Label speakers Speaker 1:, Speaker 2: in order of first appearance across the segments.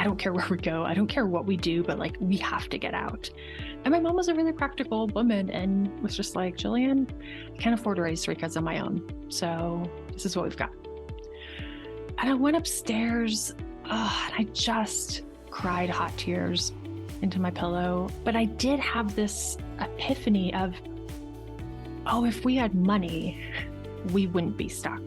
Speaker 1: don't care where we go. I don't care what we do, but like, we have to get out. And my mom was a really practical woman and was just like, Jillian, I can't afford to raise 3 kids on my own. So this is what we've got. And I went upstairs and I just cried hot tears into my pillow. But I did have this epiphany of, if we had money, we wouldn't be stuck.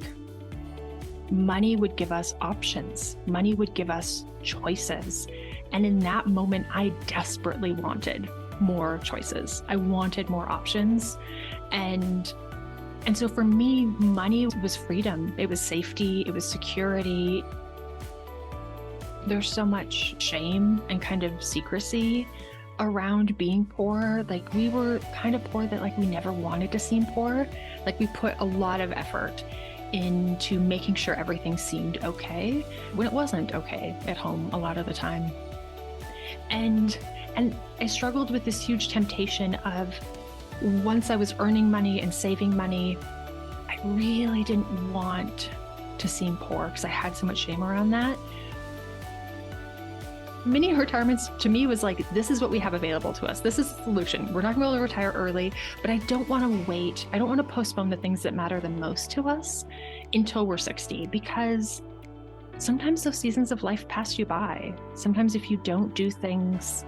Speaker 1: Money would give us options. Money would give us choices. And in that moment, I desperately wanted more choices. I wanted more options. And so for me, money was freedom. It was safety. It was security. There's so much shame and kind of secrecy around being poor. Like, we were kind of poor that like we never wanted to seem poor. Like, we put a lot of effort into making sure everything seemed okay when it wasn't okay at home a lot of the time. And I struggled with this huge temptation of, once I was earning money and saving money, I really didn't want to seem poor because I had so much shame around that. Mini retirements to me was like, this is what we have available to us. This is the solution. We're not going to be able to retire early, but I don't want to wait. I don't want to postpone the things that matter the most to us until we're 60, because sometimes those seasons of life pass you by. Sometimes if you don't do things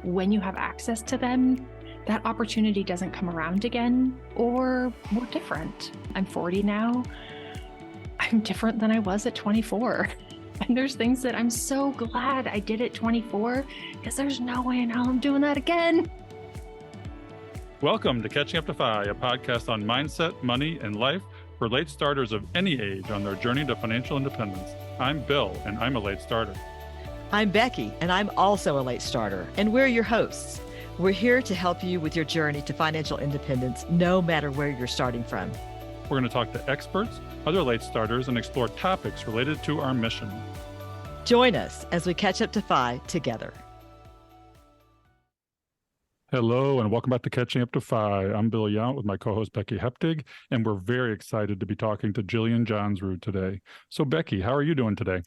Speaker 1: when you have access to them, that opportunity doesn't come around again, or we're different. I'm 40 now. I'm different than I was at 24. And there's things that I'm so glad I did at 24, because there's no way in hell I'm doing that again.
Speaker 2: Welcome to Catching Up to FI, a podcast on mindset, money, and life for late starters of any age on their journey to financial independence. I'm Bill, and I'm a late starter.
Speaker 3: I'm Becky, and I'm also a late starter, and we're your hosts. We're here to help you with your journey to financial independence, no matter where you're starting from.
Speaker 2: We're going to talk to experts, other late starters, and explore topics related to our mission.
Speaker 3: Join us as we catch up to FI together.
Speaker 2: Hello, and welcome back to Catching Up to FI. I'm Bill Yount with my co-host Becky Heptig, and we're very excited to be talking to Jillian Johnsrud today. So Becky, how are you doing today?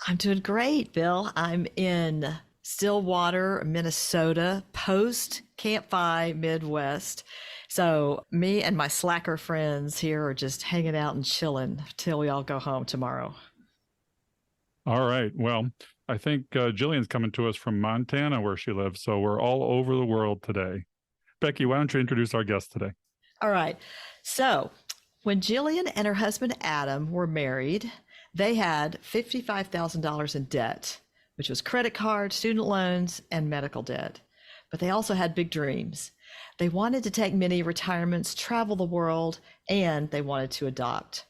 Speaker 3: I'm doing great, Bill. I'm in Stillwater, Minnesota, post Camp FI Midwest. So me and my slacker friends here are just hanging out and chilling till we all go home tomorrow.
Speaker 2: All right. Well, I think Jillian's coming to us from Montana, where she lives. So we're all over the world today. Becky, why don't you introduce our guest today?
Speaker 3: All right. So when Jillian and her husband, Adam, were married, they had $55,000 in debt, which was credit cards, student loans, and medical debt. But they also had big dreams. They wanted to take many retirements, travel the world, and they wanted to adopt.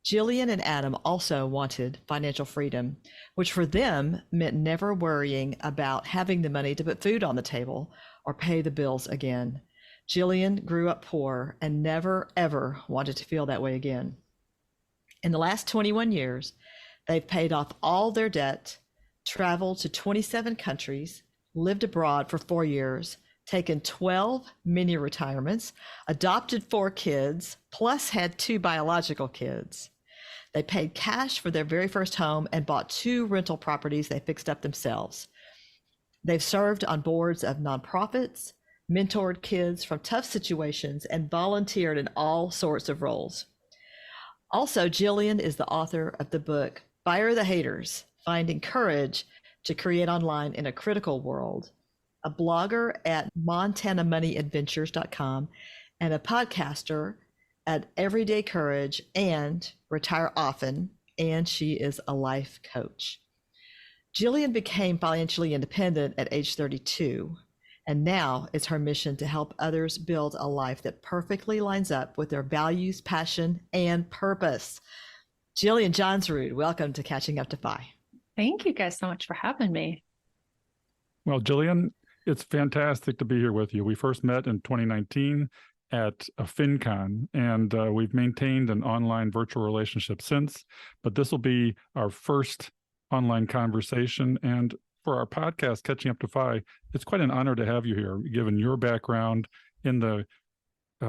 Speaker 3: Jillian and Adam also wanted financial freedom, which for them meant never worrying about having the money to put food on the table or pay the bills again. Jillian grew up poor and never, ever wanted to feel that way again. In the last 21 years, they've paid off all their debt, traveled to 27 countries, lived abroad for 4 years, taken 12 mini retirements, adopted 4 kids, plus had 2 biological kids. They paid cash for their very first home and bought 2 rental properties they fixed up themselves. They've served on boards of nonprofits, mentored kids from tough situations, and volunteered in all sorts of roles. Also, Jillian is the author of the book, Fire the Haters, Finding Courage to Create Online in a Critical World, a blogger at MontanaMoneyAdventures.com, and a podcaster at Everyday Courage and Retire Often, and she is a life coach. Jillian became financially independent at age 32, and now it's her mission to help others build a life that perfectly lines up with their values, passion, and purpose. Jillian Johnsrud, welcome to Catching Up to FI.
Speaker 1: Thank you guys so much for having me.
Speaker 2: Well, Jillian, it's fantastic to be here with you. We first met in 2019 at a FinCon, and we've maintained an online virtual relationship since, but this will be our first online conversation. And for our podcast, Catching Up to FI, it's quite an honor to have you here, given your background in the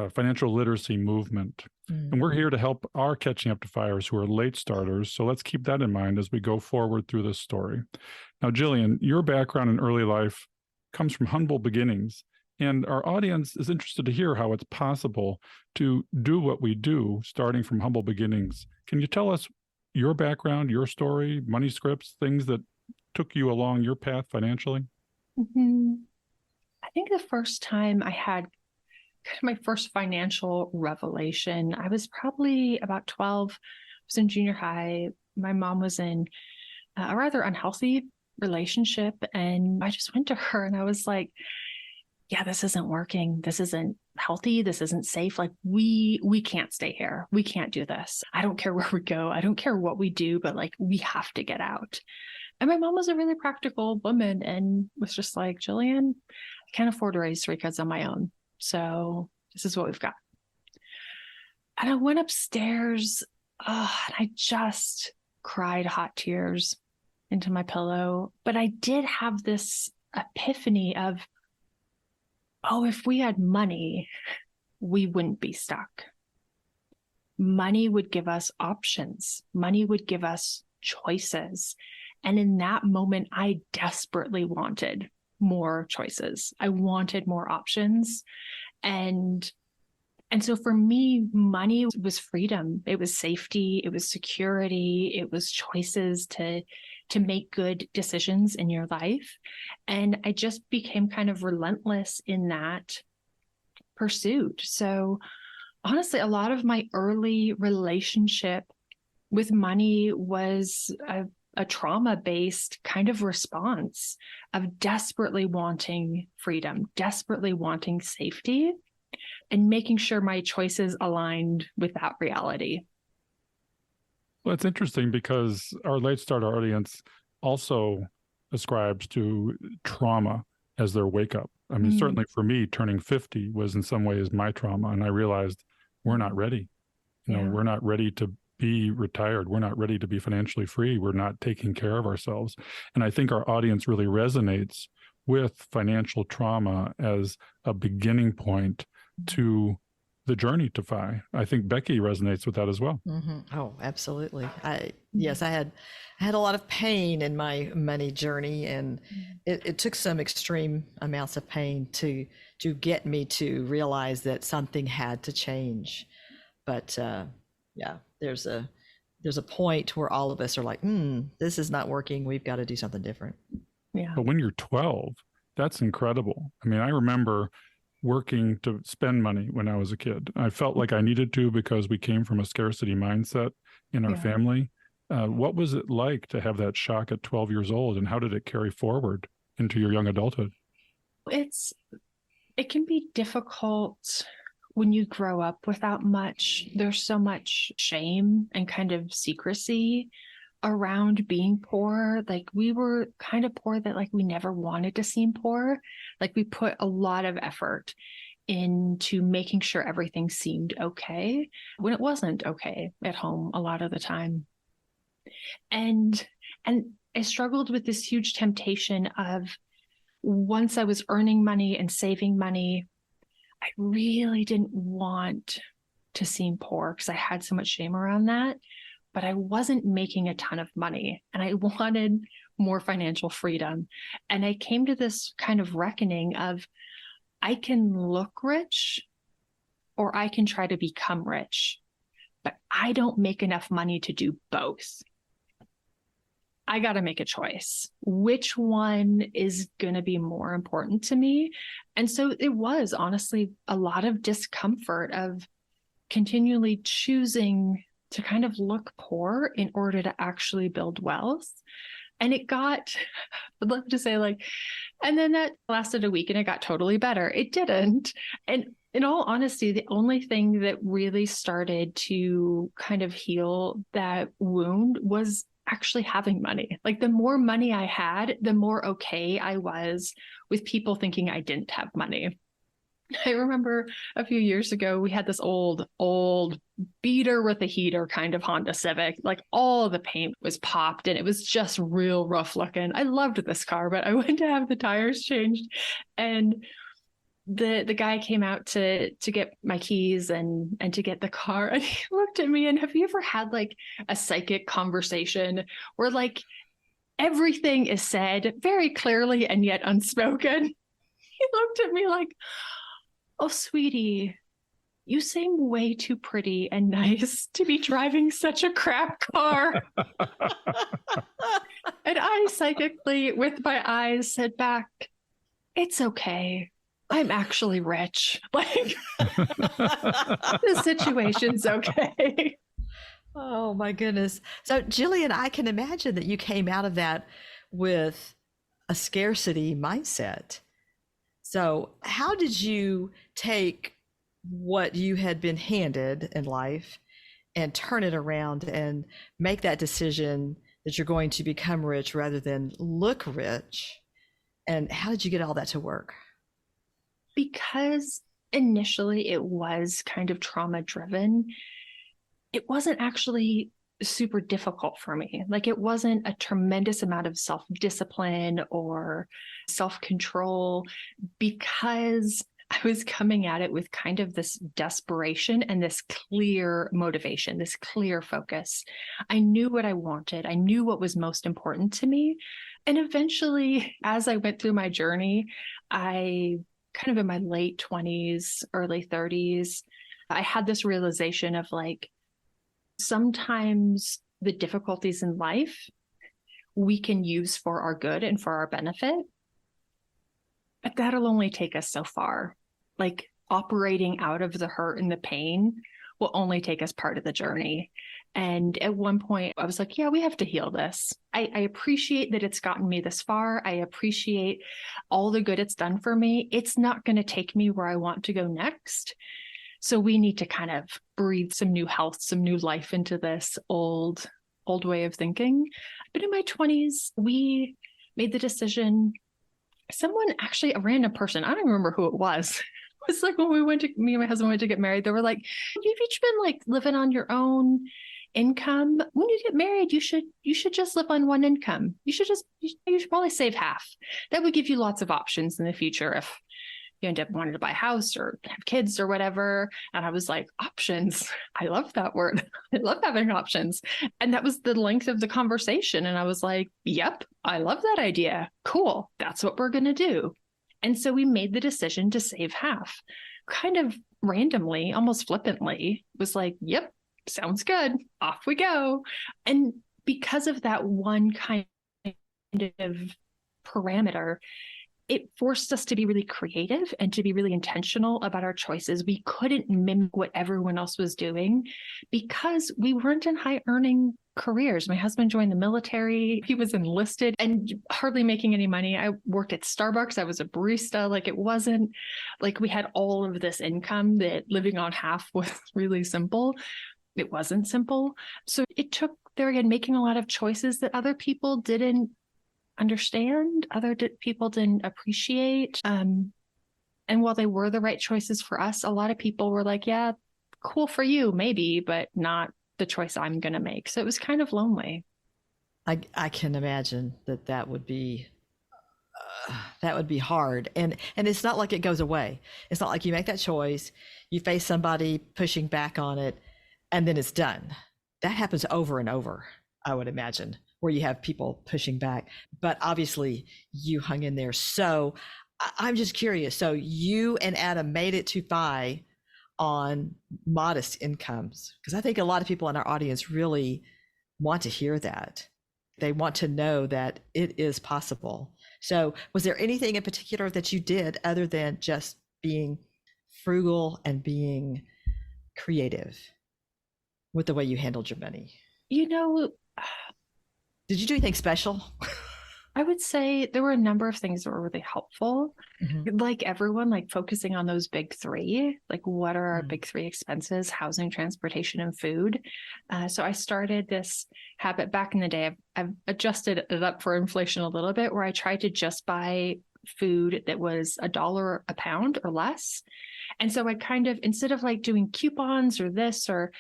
Speaker 2: financial literacy movement. And we're here to help our Catching Up to Fires who are late starters. So let's keep that in mind as we go forward through this story. Now, Jillian, your background in early life comes from humble beginnings. And our audience is interested to hear how it's possible to do what we do, starting from humble beginnings. Can you tell us your background, your story, money scripts, things that took you along your path financially?
Speaker 1: I think the first time I had kind of my first financial revelation, I was probably about 12. I was in junior high. My mom was in a rather unhealthy relationship. And I just went to her and I was like, yeah, this isn't working. This isn't healthy. This isn't safe. Like we can't stay here. We can't do this. I don't care where we go. I don't care what we do, but like we have to get out. And my mom was a really practical woman and was just like, Jillian, I can't afford to raise 3 kids on my own. So this is what we've got. And I went upstairs and I just cried hot tears into my pillow. But I did have this epiphany of, oh, if we had money, we wouldn't be stuck. Money would give us options. Money would give us choices. And in that moment, I desperately wanted more choices. I wanted more options. And so for me, money was freedom. It was safety. It was security. It was choices to make good decisions in your life. And I just became kind of relentless in that pursuit. So honestly, a lot of my early relationship with money was a trauma-based kind of response of desperately wanting freedom, desperately wanting safety, and making sure my choices aligned with that reality.
Speaker 2: Well, it's interesting because our late starter audience also ascribes to trauma as their wake up. I mean, certainly for me, turning 50 was in some ways my trauma. And I realized we're not ready. We're not ready to be retired. We're not ready to be financially free. We're not taking care of ourselves. And I think our audience really resonates with financial trauma as a beginning point to the journey to FI. I think Becky resonates with that as well.
Speaker 3: Oh, absolutely. I had a lot of pain in my money journey, and it took some extreme amounts of pain to get me to realize that something had to change. But there's a point where all of us are like, this is not working. We've got to do something different.
Speaker 1: Yeah.
Speaker 2: But when you're 12, that's incredible. I mean, I remember working to spend money when I was a kid. I felt like I needed to because we came from a scarcity mindset in our family. What was it like to have that shock at 12 years old, and how did it carry forward into your young adulthood?
Speaker 1: It can be difficult when you grow up without much. There's so much shame and kind of secrecy around being poor. Like we were kind of poor that like we never wanted to seem poor. Like we put a lot of effort into making sure everything seemed okay when it wasn't okay at home a lot of the time. And I struggled with this huge temptation of, once I was earning money and saving money, I really didn't want to seem poor because I had so much shame around that. But I wasn't making a ton of money and I wanted more financial freedom. And I came to this kind of reckoning of, I can look rich or I can try to become rich, but I don't make enough money to do both. I got to make a choice. Which one is going to be more important to me? And so it was honestly a lot of discomfort of continually choosing to kind of look poor in order to actually build wealth. And it got, I'd love to say like, and then that lasted a week and it got totally better. It didn't. And in all honesty, the only thing that really started to kind of heal that wound was actually having money. Like the more money I had, the more okay I was with people thinking I didn't have money. I remember a few years ago, we had this old beater with a heater kind of Honda Civic. Like all of the paint was popped and it was just real rough looking. I loved this car, but I went to have the tires changed. And the guy came out to get my keys and to get the car, and he looked at me, and have you ever had like a psychic conversation where like everything is said very clearly and yet unspoken? He looked at me like, oh, sweetie, you seem way too pretty and nice to be driving such a crap car. And I psychically, with my eyes, said back, it's okay. I'm actually rich. Like, the situation's okay.
Speaker 3: Oh my goodness. So Jillian, I can imagine that you came out of that with a scarcity mindset. So how did you take what you had been handed in life and turn it around and make that decision that you're going to become rich rather than look rich? And how did you get all that to work?
Speaker 1: Because initially it was kind of trauma driven, it wasn't actually super difficult for me. Like, it wasn't a tremendous amount of self-discipline or self-control, because I was coming at it with kind of this desperation and this clear motivation, this clear focus. I knew what I wanted. I knew what was most important to me. And eventually, as I went through my journey, I kind of in my late 20s, early 30s, I had this realization of like, sometimes the difficulties in life we can use for our good and for our benefit, but that'll only take us so far. Like, operating out of the hurt and the pain will only take us part of the journey. And at one point I was like, yeah, we have to heal this. I appreciate that it's gotten me this far. I appreciate all the good it's done for me. It's not going to take me where I want to go next. So we need to kind of breathe some new health, some new life into this old way of thinking. But in my 20s, we made the decision. Someone, actually a random person, I don't remember who it was. It was like when me and my husband went to get married, they were like, you've each been like living on your own income. When you get married, you should just live on one income. You should probably save half. That would give you lots of options in the future if you end up wanting to buy a house or have kids or whatever. And I was like, options. I love that word. I love having options. And that was the length of the conversation. And I was like, yep, I love that idea. Cool. That's what we're going to do. And so we made the decision to save half, kind of randomly, almost flippantly. It was like, yep, sounds good. Off we go. And because of that one kind of parameter, it forced us to be really creative and to be really intentional about our choices. We couldn't mimic what everyone else was doing because we weren't in high earning careers. My husband joined the military. He was enlisted and hardly making any money. I worked at Starbucks. I was a barista. Like, it wasn't like we had all of this income that living on half was really simple. It wasn't simple. So it took, there again, making a lot of choices that other people didn't understand, people didn't appreciate. And while they were the right choices for us, a lot of people were like, yeah, cool for you, maybe, but not the choice I'm going to make. So it was kind of lonely.
Speaker 3: I can imagine that would be hard. And it's not like it goes away. It's not like you make that choice, you face somebody pushing back on it, and then it's done. That happens over and over, I would imagine, where you have people pushing back. But obviously you hung in there. So I'm just curious. So you and Adam made it to FI on modest incomes, because I think a lot of people in our audience really want to hear that. They want to know that it is possible. So was there anything in particular that you did other than just being frugal and being creative with the way you handled your money?
Speaker 1: You know,
Speaker 3: did you do anything special?
Speaker 1: I would say there were a number of things that were really helpful.
Speaker 3: Mm-hmm.
Speaker 1: Like everyone, like focusing on those big three, like what are our big three expenses: housing, transportation, and food. So I started this habit back in the day. I've adjusted it up for inflation a little bit, where I tried to just buy food that was $1 a pound or less. And so I kind of, instead of like doing coupons or this or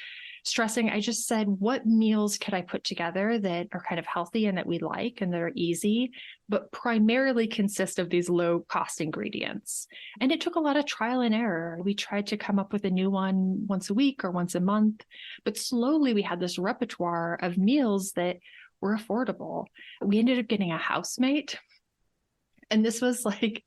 Speaker 1: stressing. I just said, what meals could I put together that are kind of healthy and that we like and that are easy, but primarily consist of these low cost ingredients? And it took a lot of trial and error. We tried to come up with a new one once a week or once a month, but slowly we had this repertoire of meals that were affordable. We ended up getting a housemate. And this was like,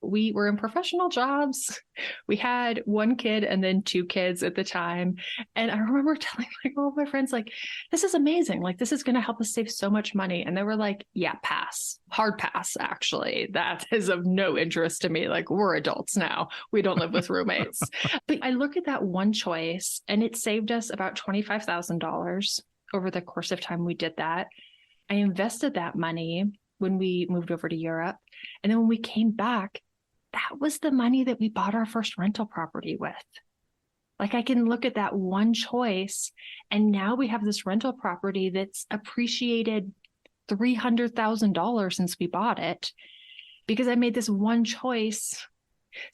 Speaker 1: we were in professional jobs. We had one kid and then two kids at the time. And I remember telling like all of my friends, like, this is amazing. Like, this is going to help us save so much money. And they were like, yeah, pass. Hard pass, actually. That is of no interest to me. Like, we're adults now. We don't live with roommates. But I look at that one choice and it saved us about $25,000 over the course of time we did that. I invested that money when we moved over to Europe. And then when we came back, that was the money that we bought our first rental property with. Like, I can look at that one choice, and now we have this rental property that's appreciated $300,000 since we bought it, because I made this one choice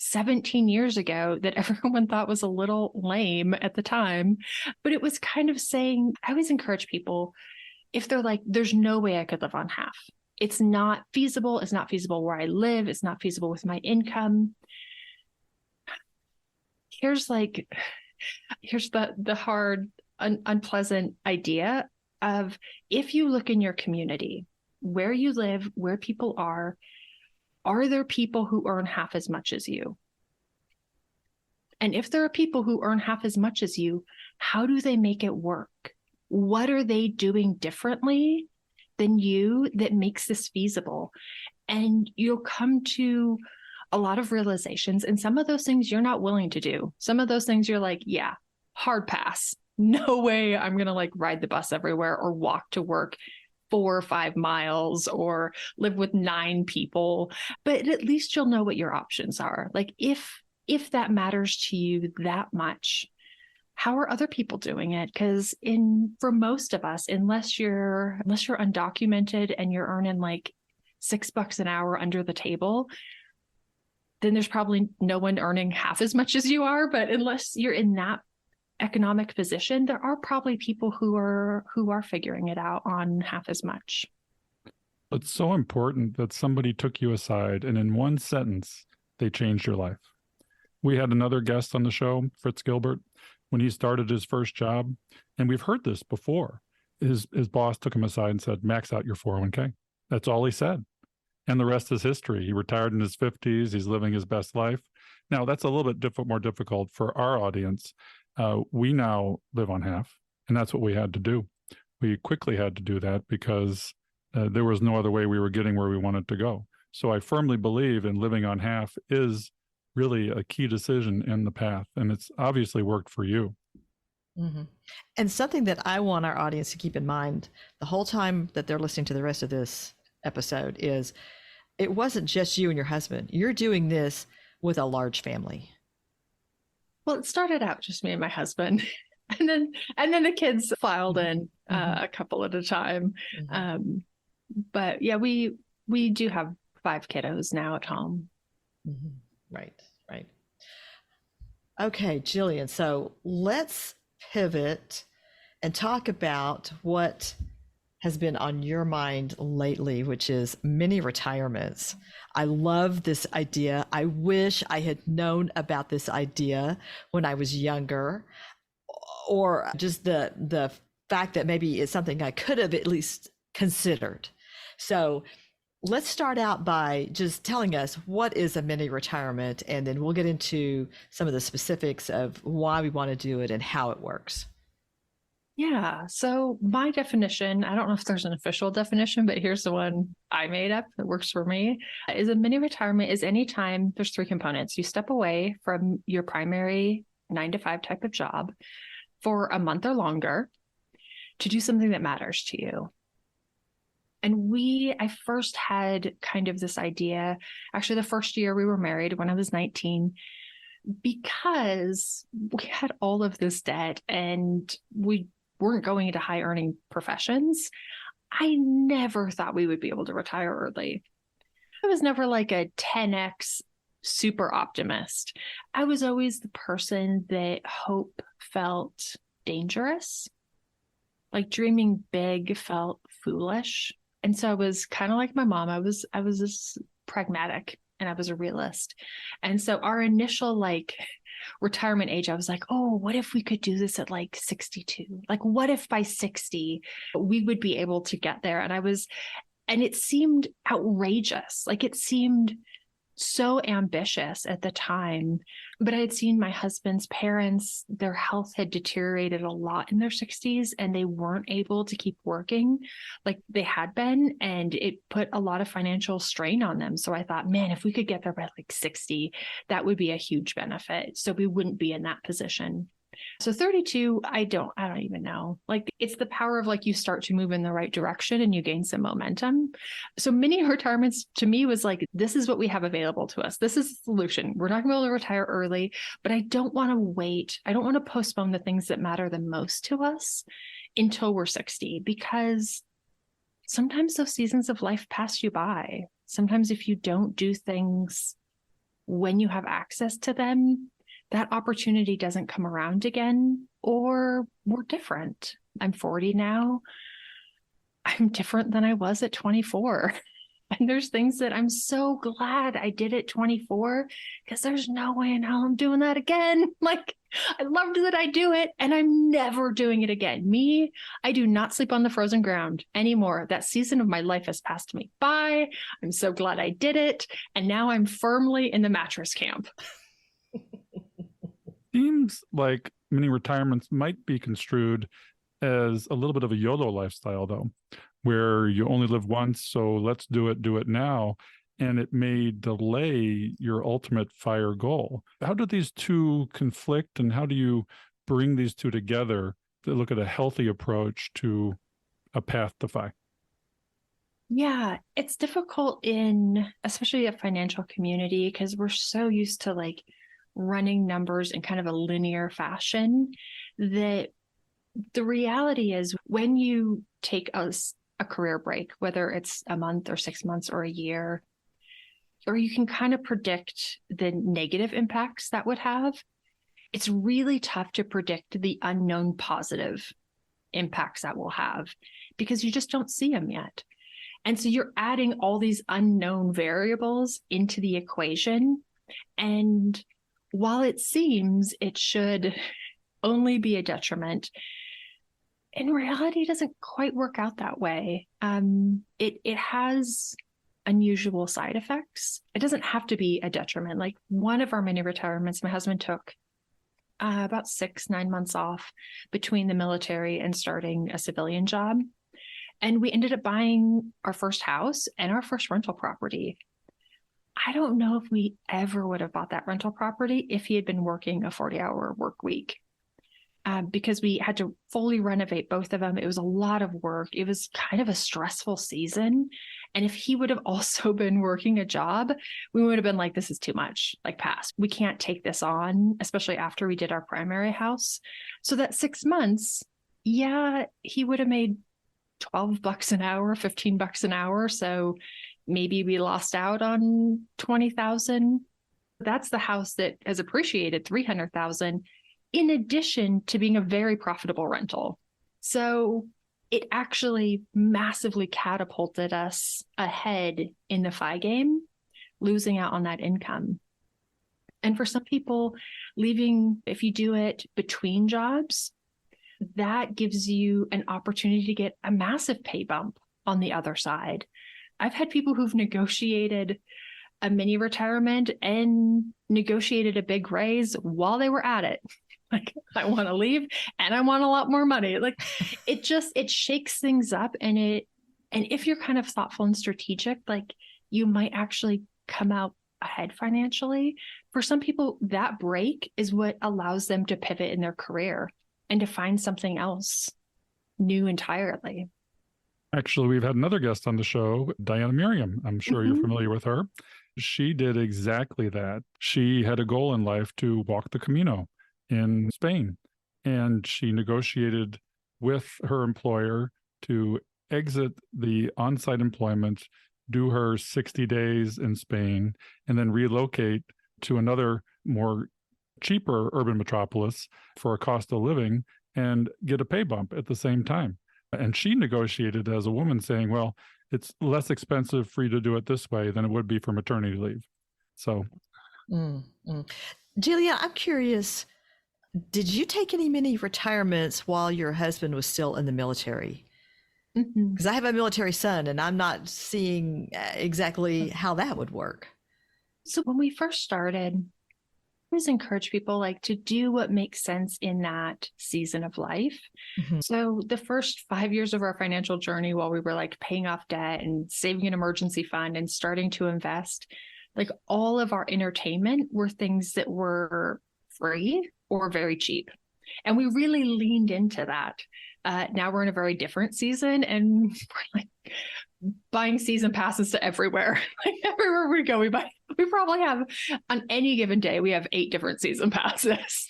Speaker 1: 17 years ago that everyone thought was a little lame at the time. But it was kind of saying, I always encourage people, if they're like, there's no way I could live on half. It's not feasible. It's not feasible where I live. It's not feasible with my income. Here's the hard, unpleasant idea of, if you look in your community, where you live, where people are there people who earn half as much as you? And if there are people who earn half as much as you, how do they make it work? What are they doing differently than you that makes this feasible? And you'll come to a lot of realizations. And some of those things you're not willing to do. Some of those things you're like, yeah, hard pass. No way I'm going to like ride the bus everywhere or walk to work 4 or 5 miles or live with 9 people. But at least you'll know what your options are. Like, if that matters to you that much, how are other people doing it? Because for most of us, unless you're undocumented and you're earning like $6 an hour under the table, then there's probably no one earning half as much as you are. But unless you're in that economic position, there are probably people who are figuring it out on half as much.
Speaker 2: It's so important that somebody took you aside and in one sentence, they changed your life. We had another guest on the show, Fritz Gilbert, when he started his first job, and we've heard this before. His boss took him aside and said, max out your 401k. That's all he said. And the rest is history. He retired in his 50s. He's living his best life. Now, that's a little bit more difficult for our audience. We now live on half, and that's what we had to do. We quickly had to do that because there was no other way we were getting where we wanted to go. So I firmly believe in living on half is really a key decision in the path, and it's obviously worked for you.
Speaker 3: Mm-hmm. And something that I want our audience to keep in mind the whole time that they're listening to the rest of this episode is, it wasn't just you and your husband. You're doing this with a large family.
Speaker 1: Well, it started out just me and my husband, and then the kids filed in a couple at a time.
Speaker 3: Mm-hmm.
Speaker 1: But yeah, we do have 5 kiddos now at home.
Speaker 3: Mm-hmm. Right. Okay, Jillian, so let's pivot and talk about what has been on your mind lately, which is mini retirements. I love this idea. I wish I had known about this idea when I was younger, or just the fact that maybe it's something I could have at least considered. So let's start out by just telling us what is a mini retirement, and then we'll get into some of the specifics of why we want to do it and how it works.
Speaker 1: Yeah. So my definition, I don't know if there's an official definition, but here's the one I made up that works for me, is a mini retirement is any time there's 3 components. You step away from your primary 9-to-5 type of job for a month or longer to do something that matters to you. And I first had kind of this idea, actually the first year we were married when I was 19, because we had all of this debt and we weren't going into high earning professions. I never thought we would be able to retire early. I was never like a 10x super optimist. I was always the person that hope felt dangerous. Like dreaming big felt foolish. And so I was kind of like my mom. I was this pragmatic and I was a realist. And so our initial like retirement age, I was like, oh, what if we could do this at like 62? Like, what if by 60 we would be able to get there? And it seemed outrageous. Like it seemed so ambitious at the time. But I had seen my husband's parents, their health had deteriorated a lot in their 60s and they weren't able to keep working like they had been. And it put a lot of financial strain on them. So I thought, man, if we could get there by like 60, that would be a huge benefit. So we wouldn't be in that position. So 32, I don't even know. Like it's the power of like you start to move in the right direction and you gain some momentum. So mini retirements to me was like, this is what we have available to us. This is the solution. We're not going to be able to retire early, but I don't want to wait. I don't want to postpone the things that matter the most to us until we're 60, because sometimes those seasons of life pass you by. Sometimes if you don't do things when you have access to them, that opportunity doesn't come around again, or we're different. I'm 40 now. I'm different than I was at 24. And there's things that I'm so glad I did at 24, because there's no way in hell I'm doing that again. Like I loved that I do it and I'm never doing it again. Me, I do not sleep on the frozen ground anymore. That season of my life has passed me by. I'm so glad I did it. And now I'm firmly in the mattress camp.
Speaker 2: Seems like many retirements might be construed as a little bit of a YOLO lifestyle, though, where you only live once, so let's do it now. And it may delay your ultimate FIRE goal. How do these two conflict, and how do you bring these two together to look at a healthy approach to a path to FI?
Speaker 1: Yeah, it's difficult in especially a financial community because we're so used to like running numbers in kind of a linear fashion that the reality is when you take a career break, whether it's a month or 6 months or a year, or you can kind of predict the negative impacts that would have, it's really tough to predict the unknown positive impacts that will have because you just don't see them yet. And so you're adding all these unknown variables into the equation. And while it seems it should only be a detriment, in reality, it doesn't quite work out that way. It has unusual side effects. It doesn't have to be a detriment. Like one of our mini retirements, my husband took about 6-9 months off between the military and starting a civilian job. And we ended up buying our first house and our first rental property. I don't know if we ever would have bought that rental property if he had been working a 40-hour work week. Because we had to fully renovate both of them. It was a lot of work. It was kind of a stressful season. And if he would have also been working a job, we would have been like, this is too much, like pass. We can't take this on, especially after we did our primary house. So that 6 months, yeah, he would have made $12 an hour, $15 an hour. So maybe we lost out on $20,000. That's the house that has appreciated $300,000. In addition to being a very profitable rental. So it actually massively catapulted us ahead in the FI game, losing out on that income. And for some people, leaving, if you do it between jobs, that gives you an opportunity to get a massive pay bump on the other side. I've had people who've negotiated a mini retirement and negotiated a big raise while they were at it. Like, I want to leave and I want a lot more money. Like it shakes things up, and if you're kind of thoughtful and strategic, like you might actually come out ahead financially. For some people, that break is what allows them to pivot in their career and to find something else new entirely.
Speaker 2: Actually, we've had another guest on the show, Diana Miriam. I'm sure you're familiar with her. She did exactly that. She had a goal in life to walk the Camino in Spain, and she negotiated with her employer to exit the on-site employment, do her 60 days in Spain, and then relocate to another more cheaper urban metropolis for a cost of living, and get a pay bump at the same time. And she negotiated as a woman saying, well, it's less expensive for you to do it this way than it would be for maternity leave. So,
Speaker 3: Jillian, I'm curious, did you take any mini retirements while your husband was still in the military? Because I have a military son and I'm not seeing exactly how that would work.
Speaker 1: So when we first started, I always encourage people like to do what makes sense in that season of life. So the first 5 years of our financial journey, while we were like paying off debt and saving an emergency fund and starting to invest, like all of our entertainment were things that were free or very cheap. And we really leaned into that. Now we're in a very different season and we're like buying season passes to everywhere. Like everywhere we go, we probably have on any given day, we have 8 different season passes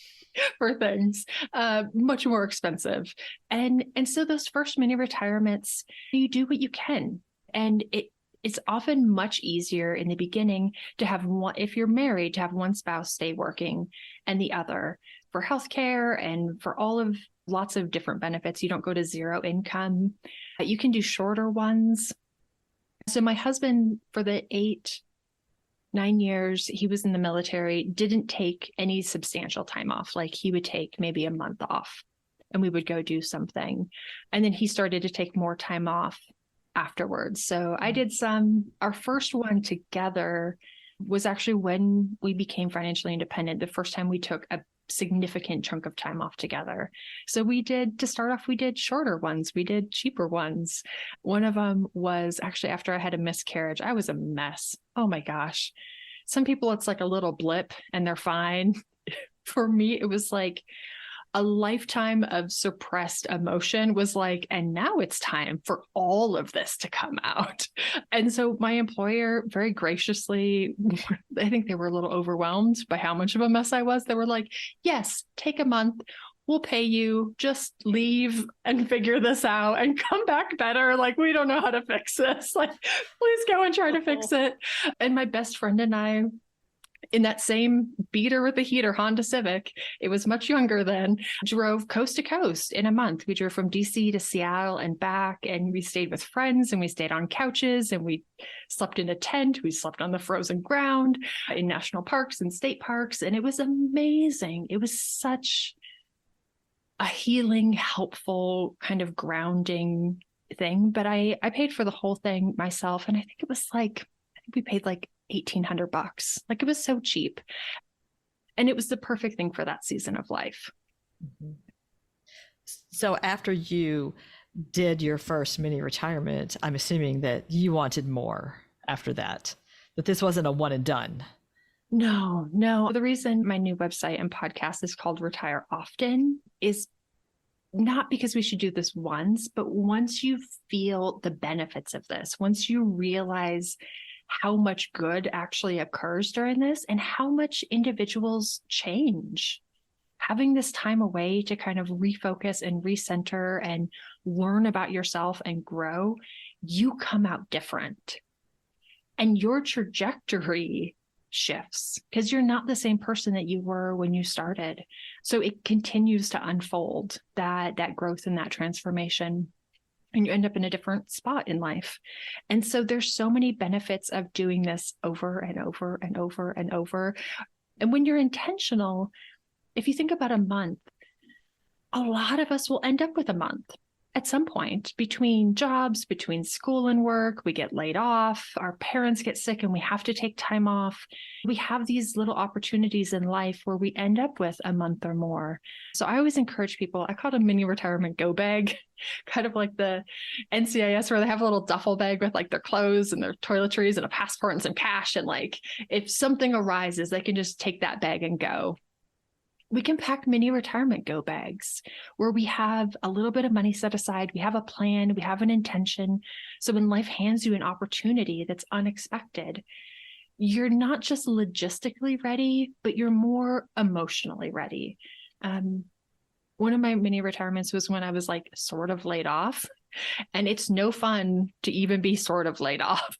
Speaker 1: for things, much more expensive. And so those first mini retirements, you do what you can. And it's often much easier in the beginning to have one, if you're married, to have one spouse stay working and the other for healthcare and for all of lots of different benefits. You don't go to zero income. You can do shorter ones. So my husband, for the 9 years he was in the military, didn't take any substantial time off. Like he would take maybe a month off and we would go do something. And then he started to take more time off afterwards. So I did our first one together was actually when we became financially independent. The first time we took a significant chunk of time off together. So to start off, we did shorter ones. We did cheaper ones. One of them was actually after I had a miscarriage. I was a mess. Oh my gosh. Some people, it's like a little blip and they're fine. For me, it was like a lifetime of suppressed emotion was like, and now it's time for all of this to come out. And so my employer very graciously, I think they were a little overwhelmed by how much of a mess I was. They were like, yes, take a month. We'll pay you, just leave and figure this out and come back better. Like, we don't know how to fix this. Like, please go and try to fix it. And my best friend and I, in that same beater with the heater Honda Civic, it was much younger then, drove coast to coast in a month. We drove from DC to Seattle and back, and we stayed with friends and we stayed on couches and we slept in a tent. We slept on the frozen ground in national parks and state parks. And it was amazing. It was such a healing, helpful, kind of grounding thing. But I paid for the whole thing myself. And I think it was like, we paid like $1,800. Like it was so cheap. And it was the perfect thing for that season of life.
Speaker 3: So after you did your first mini retirement, I'm assuming that you wanted more after that this wasn't a one and done.
Speaker 1: No. The reason my new website and podcast is called Retire Often is not because we should do this once, but once you feel the benefits of this, once you realize how much good actually occurs during this and how much individuals change. Having this time away to kind of refocus and recenter and learn about yourself and grow, you come out different. And your trajectory shifts because you're not the same person that you were when you started. So it continues to unfold, that growth and that transformation. And you end up in a different spot in life. And so there's so many benefits of doing this over and over and over and over. And when you're intentional, if you think about a month, a lot of us will end up with a month at some point between jobs, between school and work. We get laid off, our parents get sick and we have to take time off. We have these little opportunities in life where we end up with a month or more. So I always encourage people, I call it a mini retirement go bag, kind of like the NCIS where they have a little duffel bag with like their clothes and their toiletries and a passport and some cash. And like, if something arises, they can just take that bag and go. We can pack mini retirement go bags where we have a little bit of money set aside. We have a plan. We have an intention. So when life hands you an opportunity that's unexpected, you're not just logistically ready, but you're more emotionally ready. One of my mini retirements was when I was like sort of laid off. And it's no fun to even be sort of laid off.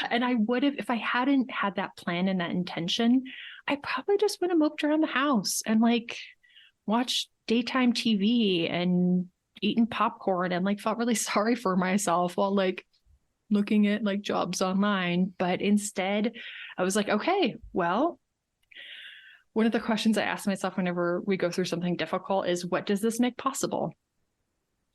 Speaker 1: And I would have, if I hadn't had that plan and that intention, I probably just would have moped around the house and like watched daytime TV and eaten popcorn and like felt really sorry for myself while like looking at like jobs online. But instead, I was like, okay, well, one of the questions I ask myself whenever we go through something difficult is, what does this make possible?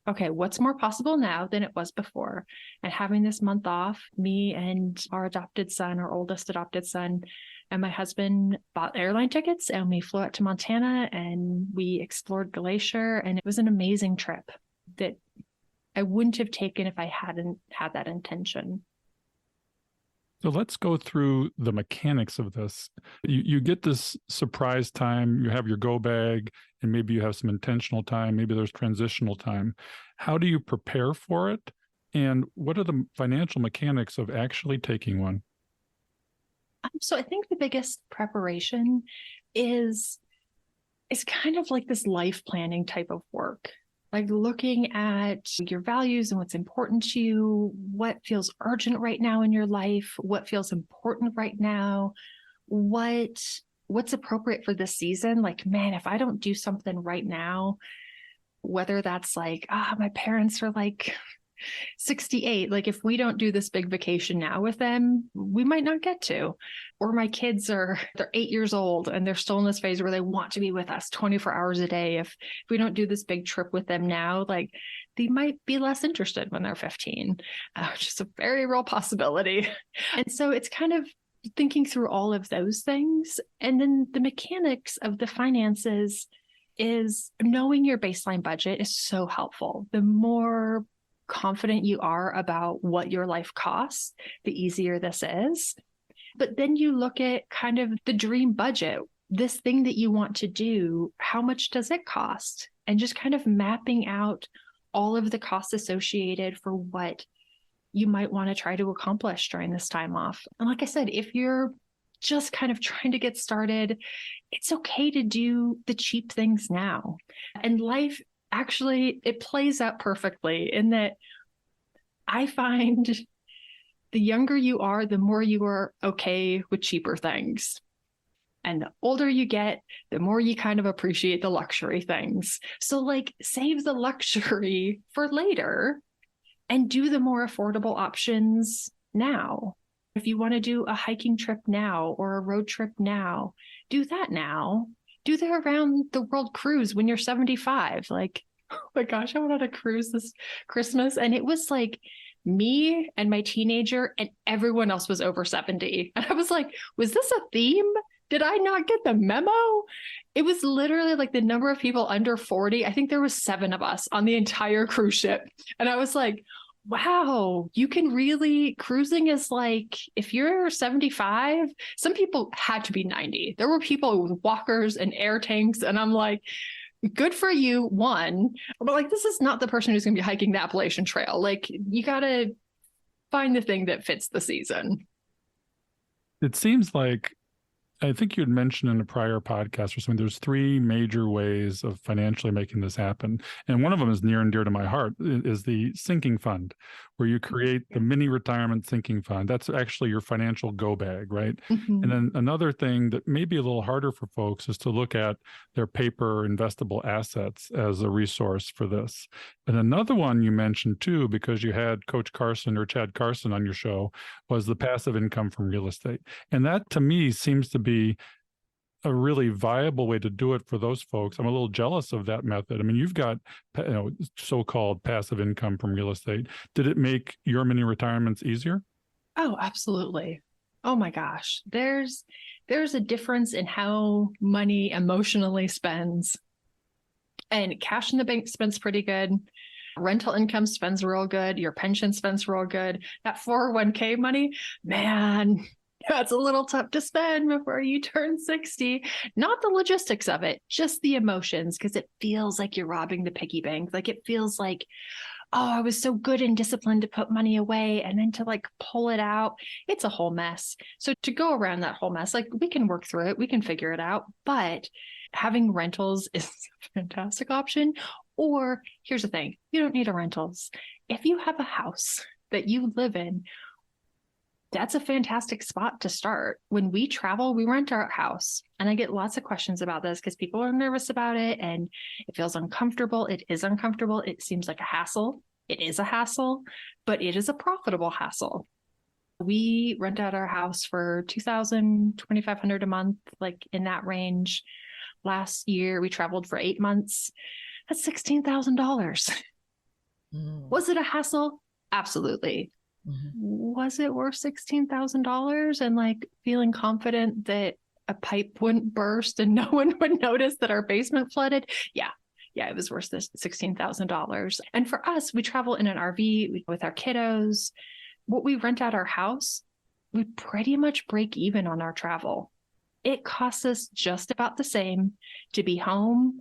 Speaker 1: Okay, what's more possible now than it was before? And having this month off, me and our adopted son, our oldest adopted son, and my husband bought airline tickets and we flew out to Montana and we explored Glacier. And it was an amazing trip that I wouldn't have taken if I hadn't had that intention.
Speaker 2: So let's go through the mechanics of this. You get this surprise time, you have your go bag, and maybe you have some intentional time, maybe there's transitional time. How do you prepare for it? And what are the financial mechanics of actually taking one?
Speaker 1: So I think the biggest preparation is kind of like this life planning type of work. Like looking at your values and what's important to you, what feels urgent right now in your life, what feels important right now, what's appropriate for this season. Like, man, if I don't do something right now, whether that's like, my parents are like 68, like if we don't do this big vacation now with them, we might not get to. Or my kids they're 8 years old and they're still in this phase where they want to be with us 24 hours a day. If we don't do this big trip with them now, like they might be less interested when they're 15, which is a very real possibility. And so it's kind of thinking through all of those things. And then the mechanics of the finances is knowing your baseline budget is so helpful. The more confident you are about what your life costs, the easier this is. But then you look at kind of the dream budget, this thing that you want to do, how much does it cost? And just kind of mapping out all of the costs associated for what you might want to try to accomplish during this time off. And like I said, if you're just kind of trying to get started, it's okay to do the cheap things now. And life actually, it plays out perfectly in that I find the younger you are, the more you are okay with cheaper things. And the older you get, the more you kind of appreciate the luxury things. So like save the luxury for later and do the more affordable options now. If you want to do a hiking trip now or a road trip now, do that now. Do the around the world cruise when you're 75. Like, oh my gosh, I went on a cruise this Christmas and it was like me and my teenager and everyone else was over 70. And I was like, was this a theme? Did I not get the memo? It was literally like the number of people under 40. I think there was 7 of us on the entire cruise ship. And I was like, wow, you can really, cruising is like, if you're 75, some people had to be 90. There were people with walkers and air tanks. And I'm like, good for you, one. But like, this is not the person who's going to be hiking the Appalachian Trail. Like, you got to find the thing that fits the season.
Speaker 2: It seems like, I think you had mentioned in a prior podcast or something, there's 3 major ways of financially making this happen. And one of them is near and dear to my heart, is the sinking fund, where you create the mini retirement sinking fund. That's actually your financial go bag, right?
Speaker 1: Mm-hmm.
Speaker 2: And then another thing that may be a little harder for folks is to look at their paper investable assets as a resource for this. And another one you mentioned too, because you had Coach Carson or Chad Carson on your show, was the passive income from real estate. And that to me seems to be a really viable way to do it for those folks. I'm a little jealous of that method. I mean, you've got so-called passive income from real estate. Did it make your mini retirements easier?
Speaker 1: Oh, absolutely. Oh my gosh. There's a difference in how money emotionally spends. And cash in the bank spends pretty good. Rental income spends real good. Your pension spends real good. That 401k money, man, that's a little tough to spend before you turn 60. Not the logistics of it, just the emotions, because it feels like you're robbing the piggy bank. Like it feels like, oh, I was so good and disciplined to put money away, and then to like pull it out, it's a whole mess. So to go around that whole mess, like we can work through it, we can figure it out, but having rentals is a fantastic option. Or here's the thing, you don't need a rentals. If you have a house that you live in, That's a fantastic spot to start. When we travel, we rent our house. And I get lots of questions about this because people are nervous about it and it feels uncomfortable. It is uncomfortable. It seems like a hassle. It is a hassle, but it is a profitable hassle. We rent out our house for $2,000, $2,500 a month, like in that range. Last year, we traveled for 8 months. That's $16,000. Was it a hassle? Absolutely. Was it worth $16,000 and like feeling confident that a pipe wouldn't burst and no one would notice that our basement flooded? Yeah, it was worth this $16,000. And for us, we travel in an RV with our kiddos. What we rent out our house, we pretty much break even on our travel. It costs us just about the same to be home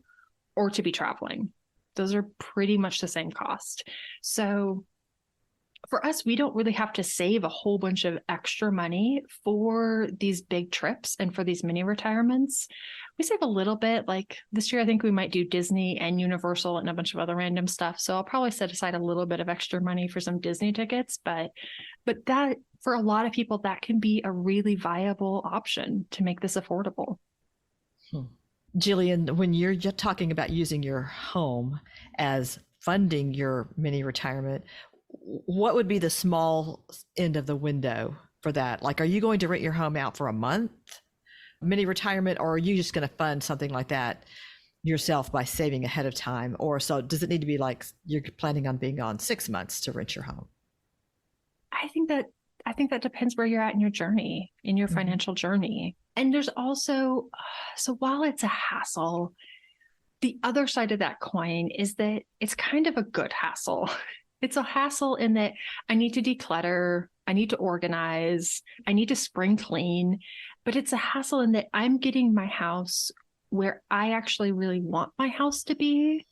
Speaker 1: or to be traveling. Those are pretty much the same cost. So for us, we don't really have to save a whole bunch of extra money for these big trips and for these mini retirements. We save a little bit. Like this year, I think we might do Disney and Universal and a bunch of other random stuff. So I'll probably set aside a little bit of extra money for some Disney tickets. But that, for a lot of people, that can be a really viable option to make this affordable.
Speaker 3: Jillian, when you're talking about using your home as funding your mini retirement, what would be the small end of the window for that? Like, are you going to rent your home out for a month, mini retirement, or are you just going to fund something like that yourself by saving ahead of time? Or so does it need to be like you're planning on being gone 6 months to rent your home?
Speaker 1: I think that depends where you're at in your journey, in your financial journey. And there's also, so while it's a hassle, the other side of that coin is that it's kind of a good hassle. It's a hassle in that I need to declutter, I need to organize, I need to spring clean, but it's a hassle in that I'm getting my house where I actually really want my house to be.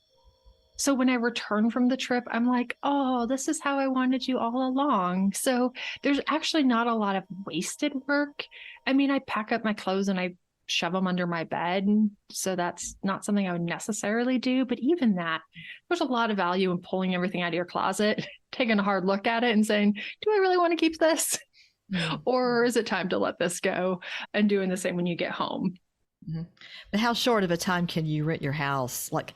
Speaker 1: So when I return from the trip, I'm like, oh, this is how I wanted you all along. So there's actually not a lot of wasted work. I mean, I pack up my clothes and I shove them under my bed. So that's not something I would necessarily do. But even that, there's a lot of value in pulling everything out of your closet, taking a hard look at it and saying, do I really want to keep this? Or is it time to let this go? And doing the same when you get home.
Speaker 3: But how short of a time can you rent your house? Like,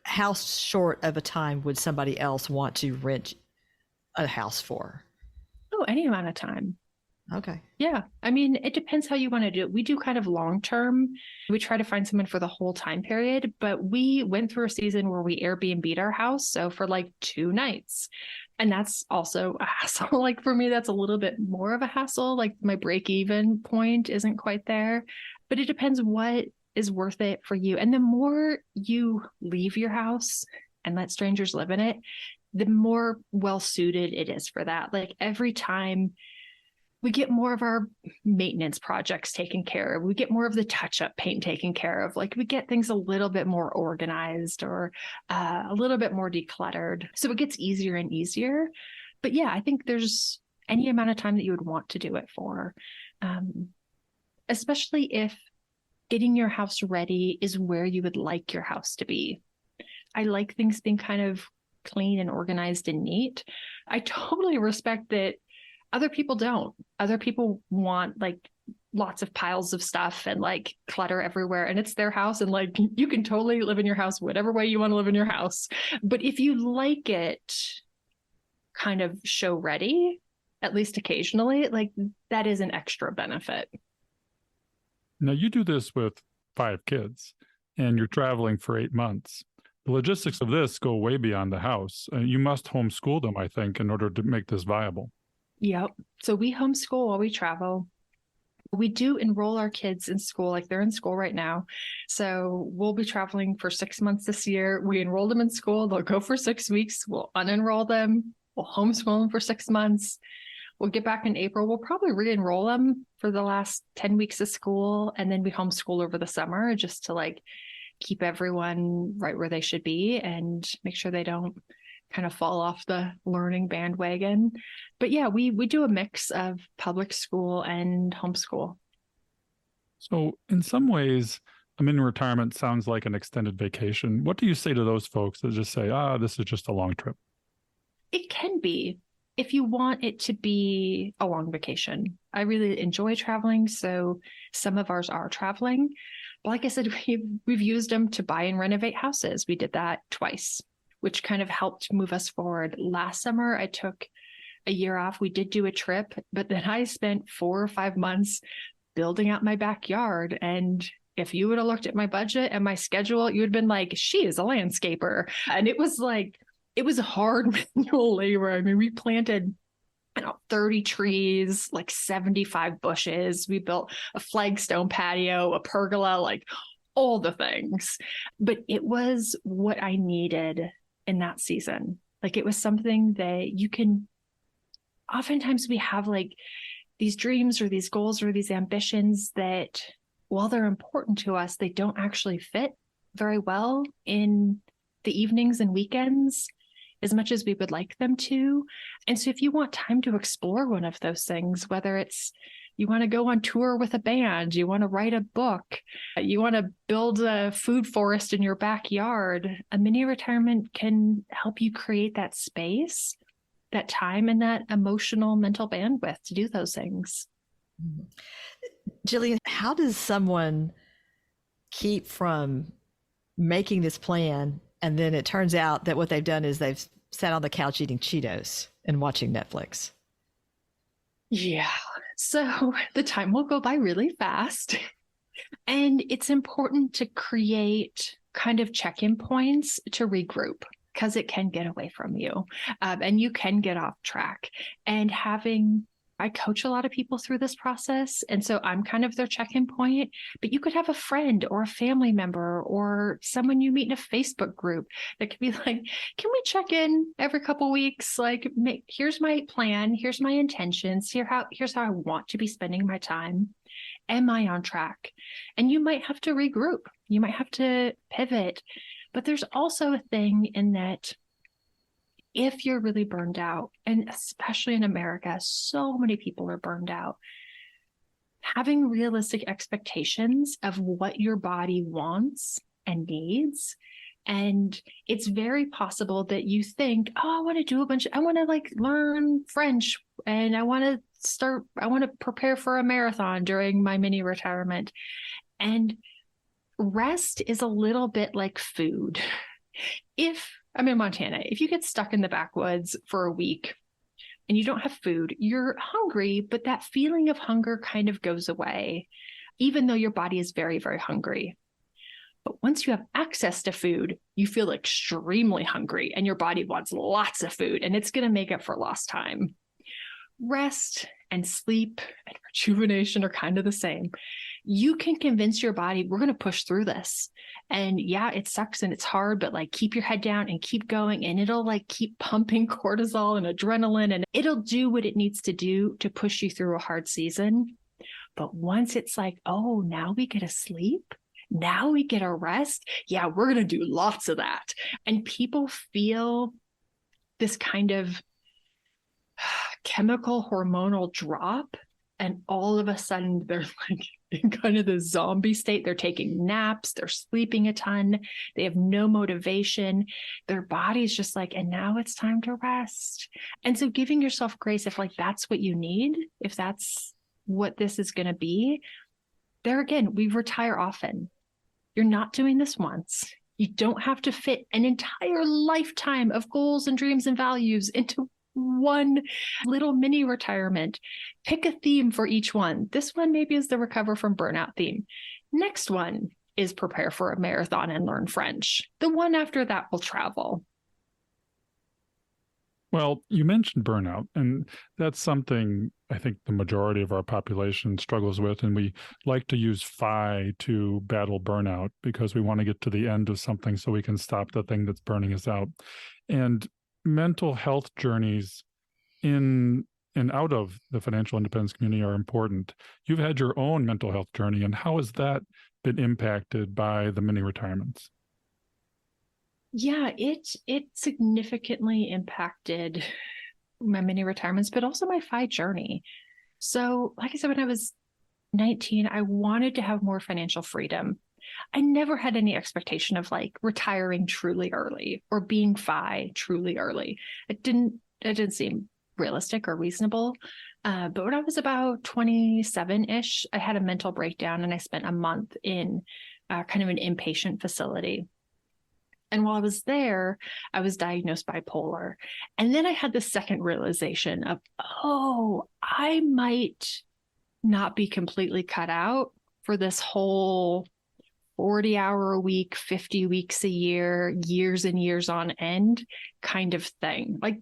Speaker 3: how short of a time would somebody else want to rent a house for?
Speaker 1: Oh, any amount of time.
Speaker 3: Okay.
Speaker 1: Yeah. I mean, it depends how you want to do it. We do kind of long term. We try to find someone for the whole time period, but we went through a season where we Airbnb'd our house. So for like 2 nights. And that's also a hassle. Like for me, that's a little bit more of a hassle. Like my break even point isn't quite there, but it depends what is worth it for you. And the more you leave your house and let strangers live in it, the more well suited it is for that. Like every time we get more of our maintenance projects taken care of, we get more of the touch-up paint taken care of. Like we get things a little bit more organized or a little bit more decluttered. So it gets easier and easier. But yeah, I think there's any amount of time that you would want to do it for, especially if getting your house ready is where you would like your house to be. I like things being kind of clean and organized and neat. I totally respect that other people don't. Other people want like lots of piles of stuff and like clutter everywhere, and it's their house, and like you can totally live in your house whatever way you want to live in your house. But if you like it kind of show ready, at least occasionally, like that is an extra benefit.
Speaker 2: Now you do this with 5 kids and you're traveling for 8 months. The logistics of this go way beyond the house. You must homeschool them, I think, in order to make this viable.
Speaker 1: Yep. So we homeschool while we travel. We do enroll our kids in school, like they're in school right now. So we'll be traveling for 6 months this year. We enroll them in school. They'll go for 6 weeks. We'll unenroll them. We'll homeschool them for 6 months. We'll get back in April. We'll probably re-enroll them for the last 10 weeks of school. And then we homeschool over the summer just to like keep everyone right where they should be and make sure they don't kind of fall off the learning bandwagon. But yeah, we do a mix of public school and homeschool.
Speaker 2: So in some ways, a mini retirement sounds like an extended vacation. What do you say to those folks that just say, this is just a long trip?
Speaker 1: It can be. if you want it to be a long vacation. I really enjoy traveling, so some of ours are traveling. But like I said, we've used them to buy and renovate houses. We did that twice, which kind of helped move us forward. Last summer, I took a year off. We did do a trip, but then I spent 4 or 5 months building out my backyard. And if you would have looked at my budget and my schedule, you would have been like, she is a landscaper. And it was hard manual labor. I mean, we planted 30 trees, like 75 bushes. We built a flagstone patio, a pergola, like all the things. But it was what I needed in that season. Like it was something that you can, oftentimes we have like these dreams or these goals or these ambitions that, while they're important to us, they don't actually fit very well in the evenings and weekends as much as we would like them to. And so if you want time to explore one of those things, whether it's you want to go on tour with a band, you want to write a book, you want to build a food forest in your backyard, a mini retirement can help you create that space, that time, and that emotional, mental bandwidth to do those things.
Speaker 3: Jillian, how does someone keep from making this plan and then it turns out that what they've done is they've sat on the couch eating Cheetos and watching Netflix?
Speaker 1: Yeah. So the time will go by really fast. And it's important to create kind of check-in points to regroup, because it can get away from you and you can get off track. And I coach a lot of people through this process. And so I'm kind of their check-in point, but you could have a friend or a family member or someone you meet in a Facebook group that could be like, can we check in every couple of weeks? Like, here's my plan. Here's my intentions. Here's how I want to be spending my time. Am I on track? And you might have to regroup. You might have to pivot. But there's also a thing in that if you're really burned out, and especially in America, so many people are burned out, having realistic expectations of what your body wants and needs. And it's very possible that you think, oh, I want to like learn French and I want to prepare for a marathon during my mini retirement. And rest is a little bit like food. If I'm in Montana, if you get stuck in the backwoods for a week and you don't have food, you're hungry, but that feeling of hunger kind of goes away, even though your body is very, very hungry. But once you have access to food, you feel extremely hungry and your body wants lots of food, and it's going to make up for lost time. Rest and sleep and rejuvenation are kind of the same. You can convince your body, we're going to push through this. And yeah, it sucks and it's hard, but like keep your head down and keep going. And it'll like keep pumping cortisol and adrenaline, and it'll do what it needs to do to push you through a hard season. But once it's like, oh, now we get to sleep. Now we get a rest. Yeah, we're going to do lots of that. And people feel this kind of chemical hormonal drop. And all of a sudden they're like in kind of the zombie state. They're taking naps, they're sleeping a ton, they have no motivation. Their body's just like, and now it's time to rest. And so giving yourself grace, if like that's what you need, if that's what this is going to be, there again, we retire often. You're not doing this once. You don't have to fit an entire lifetime of goals and dreams and values into one little mini retirement. Pick a theme for each one. This one maybe is the recover from burnout theme. Next one is prepare for a marathon and learn French. The one after that will travel.
Speaker 2: Well, you mentioned burnout, and that's something I think the majority of our population struggles with. And we like to use FI to battle burnout because we want to get to the end of something so we can stop the thing that's burning us out. And mental health journeys in and out of the financial independence community are important. You've had your own mental health journey, and how has that been impacted by the mini retirements?
Speaker 1: Yeah, it significantly impacted my mini retirements, but also my FI journey. So, like I said, when I was 19, I wanted to have more financial freedom. I never had any expectation of like retiring truly early or being FI truly early. It didn't seem realistic or reasonable. But when I was about 27-ish, I had a mental breakdown and I spent a month in kind of an inpatient facility. And while I was there, I was diagnosed bipolar. And then I had the second realization of, oh, I might not be completely cut out for this whole 40-hour a week, 50 weeks a year, years and years on end kind of thing. Like,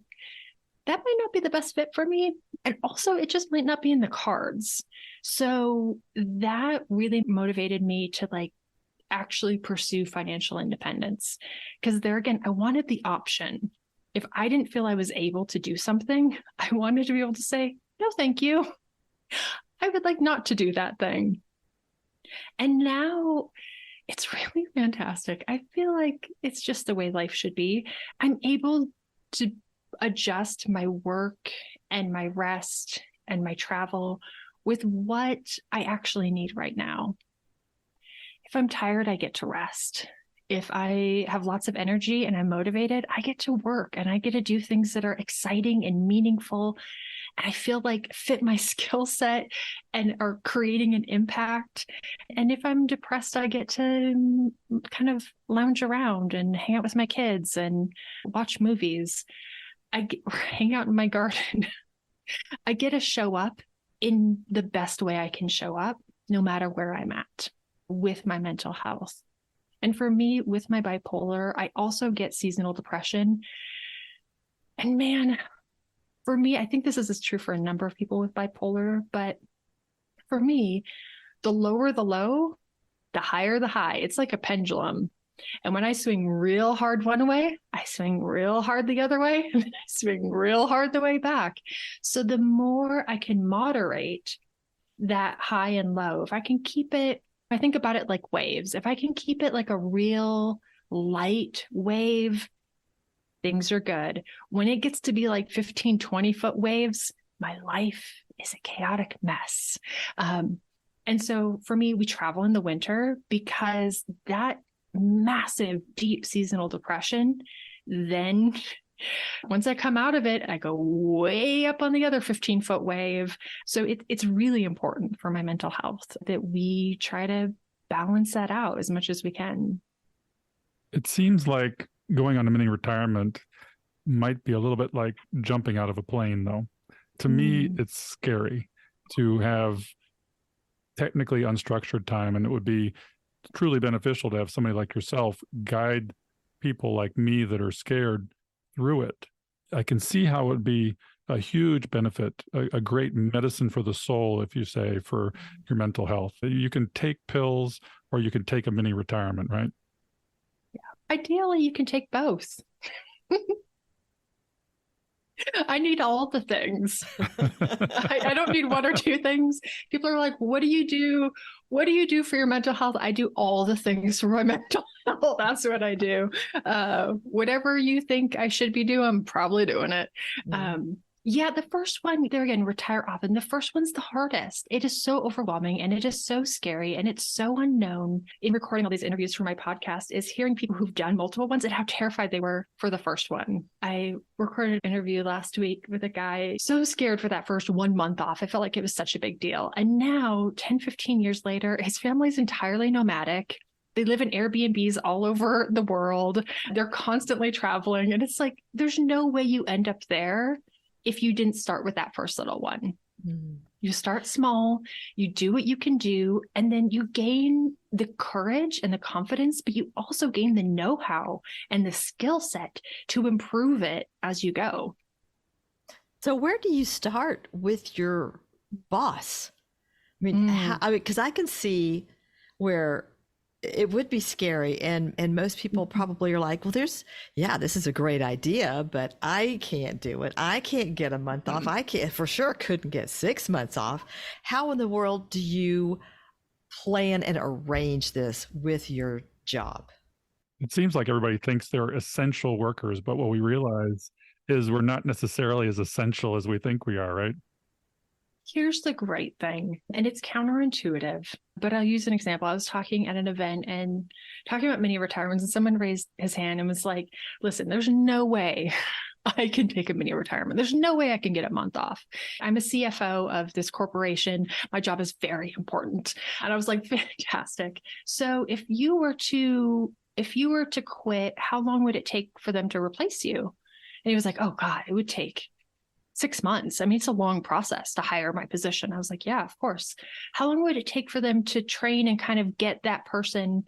Speaker 1: that might not be the best fit for me. And also, it just might not be in the cards. So that really motivated me to like actually pursue financial independence. Because there again, I wanted the option. If I didn't feel I was able to do something, I wanted to be able to say, no, thank you. I would like not to do that thing. And now it's really fantastic. I feel like it's just the way life should be. I'm able to adjust my work and my rest and my travel with what I actually need right now. If I'm tired, I get to rest. If I have lots of energy and I'm motivated, I get to work and I get to do things that are exciting and meaningful. And I feel like fit my skill set and are creating an impact. And if I'm depressed, I get to kind of lounge around and hang out with my kids and watch movies. Hang out in my garden. I get to show up in the best way I can show up, no matter where I'm at with my mental health. And for me, with my bipolar, I also get seasonal depression. And man, for me, I think this is true for a number of people with bipolar, but for me, the lower the low, the higher the high. It's like a pendulum. And when I swing real hard one way, I swing real hard the other way, and then I swing real hard the way back. So the more I can moderate that high and low, if I can keep it, I think about it like waves. If I can keep it like a real light wave, things are good. When it gets to be like 15, 20-foot waves, my life is a chaotic mess. And so for me, we travel in the winter because that massive, deep seasonal depression, then once I come out of it, I go way up on the other 15-foot wave. So it's really important for my mental health that we try to balance that out as much as we can.
Speaker 2: It seems like going on a mini retirement might be a little bit like jumping out of a plane, though. To me, it's scary to have technically unstructured time, and it would be truly beneficial to have somebody like yourself guide people like me that are scared through it. I can see how it would be a huge benefit, a great medicine for the soul, if you say, for your mental health. You can take pills or you can take a mini retirement, right?
Speaker 1: Yeah. Ideally, you can take both. I need all the things. I don't need one or two things. People are like, what do you do? What do you do for your mental health? I do all the things for my mental health. That's what I do. Whatever you think I should be doing, I'm probably doing it. Yeah, the first one, there again, retire often. The first one's the hardest. It is so overwhelming and it is so scary and it's so unknown. In recording all these interviews for my podcast is hearing people who've done multiple ones and how terrified they were for the first one. I recorded an interview last week with a guy so scared for that first 1 month off. I felt like it was such a big deal. And now 10, 15 years later, his family's entirely nomadic. They live in Airbnbs all over the world. They're constantly traveling. And it's like, there's no way you end up there if you didn't start with that first little one. You start small, you do what you can do, and then you gain the courage and the confidence, but you also gain the know-how and the skill set to improve it as you go.
Speaker 3: So where do you start with your boss? I mean, because I can see where it would be scary, and most people probably are like, well, this is a great idea, but I can't do it. I can't get a month off. I can't, for sure, couldn't get 6 months off. How in the world do you plan and arrange this with your job?
Speaker 2: It seems like everybody thinks they're essential workers, but what we realize is we're not necessarily as essential as we think we are, right?
Speaker 1: Here's the great thing, and it's counterintuitive, but I'll use an example. I was talking at an event and talking about mini retirements, and someone raised his hand and was like, listen, there's no way I can take a mini retirement. There's no way I can get a month off. I'm a CFO of this corporation. My job is very important. And I was like, fantastic. So if you were to quit, how long would it take for them to replace you? And he was like, oh God, it would take 6 months. I mean, it's a long process to hire my position. I was like, yeah, of course. How long would it take for them to train and kind of get that person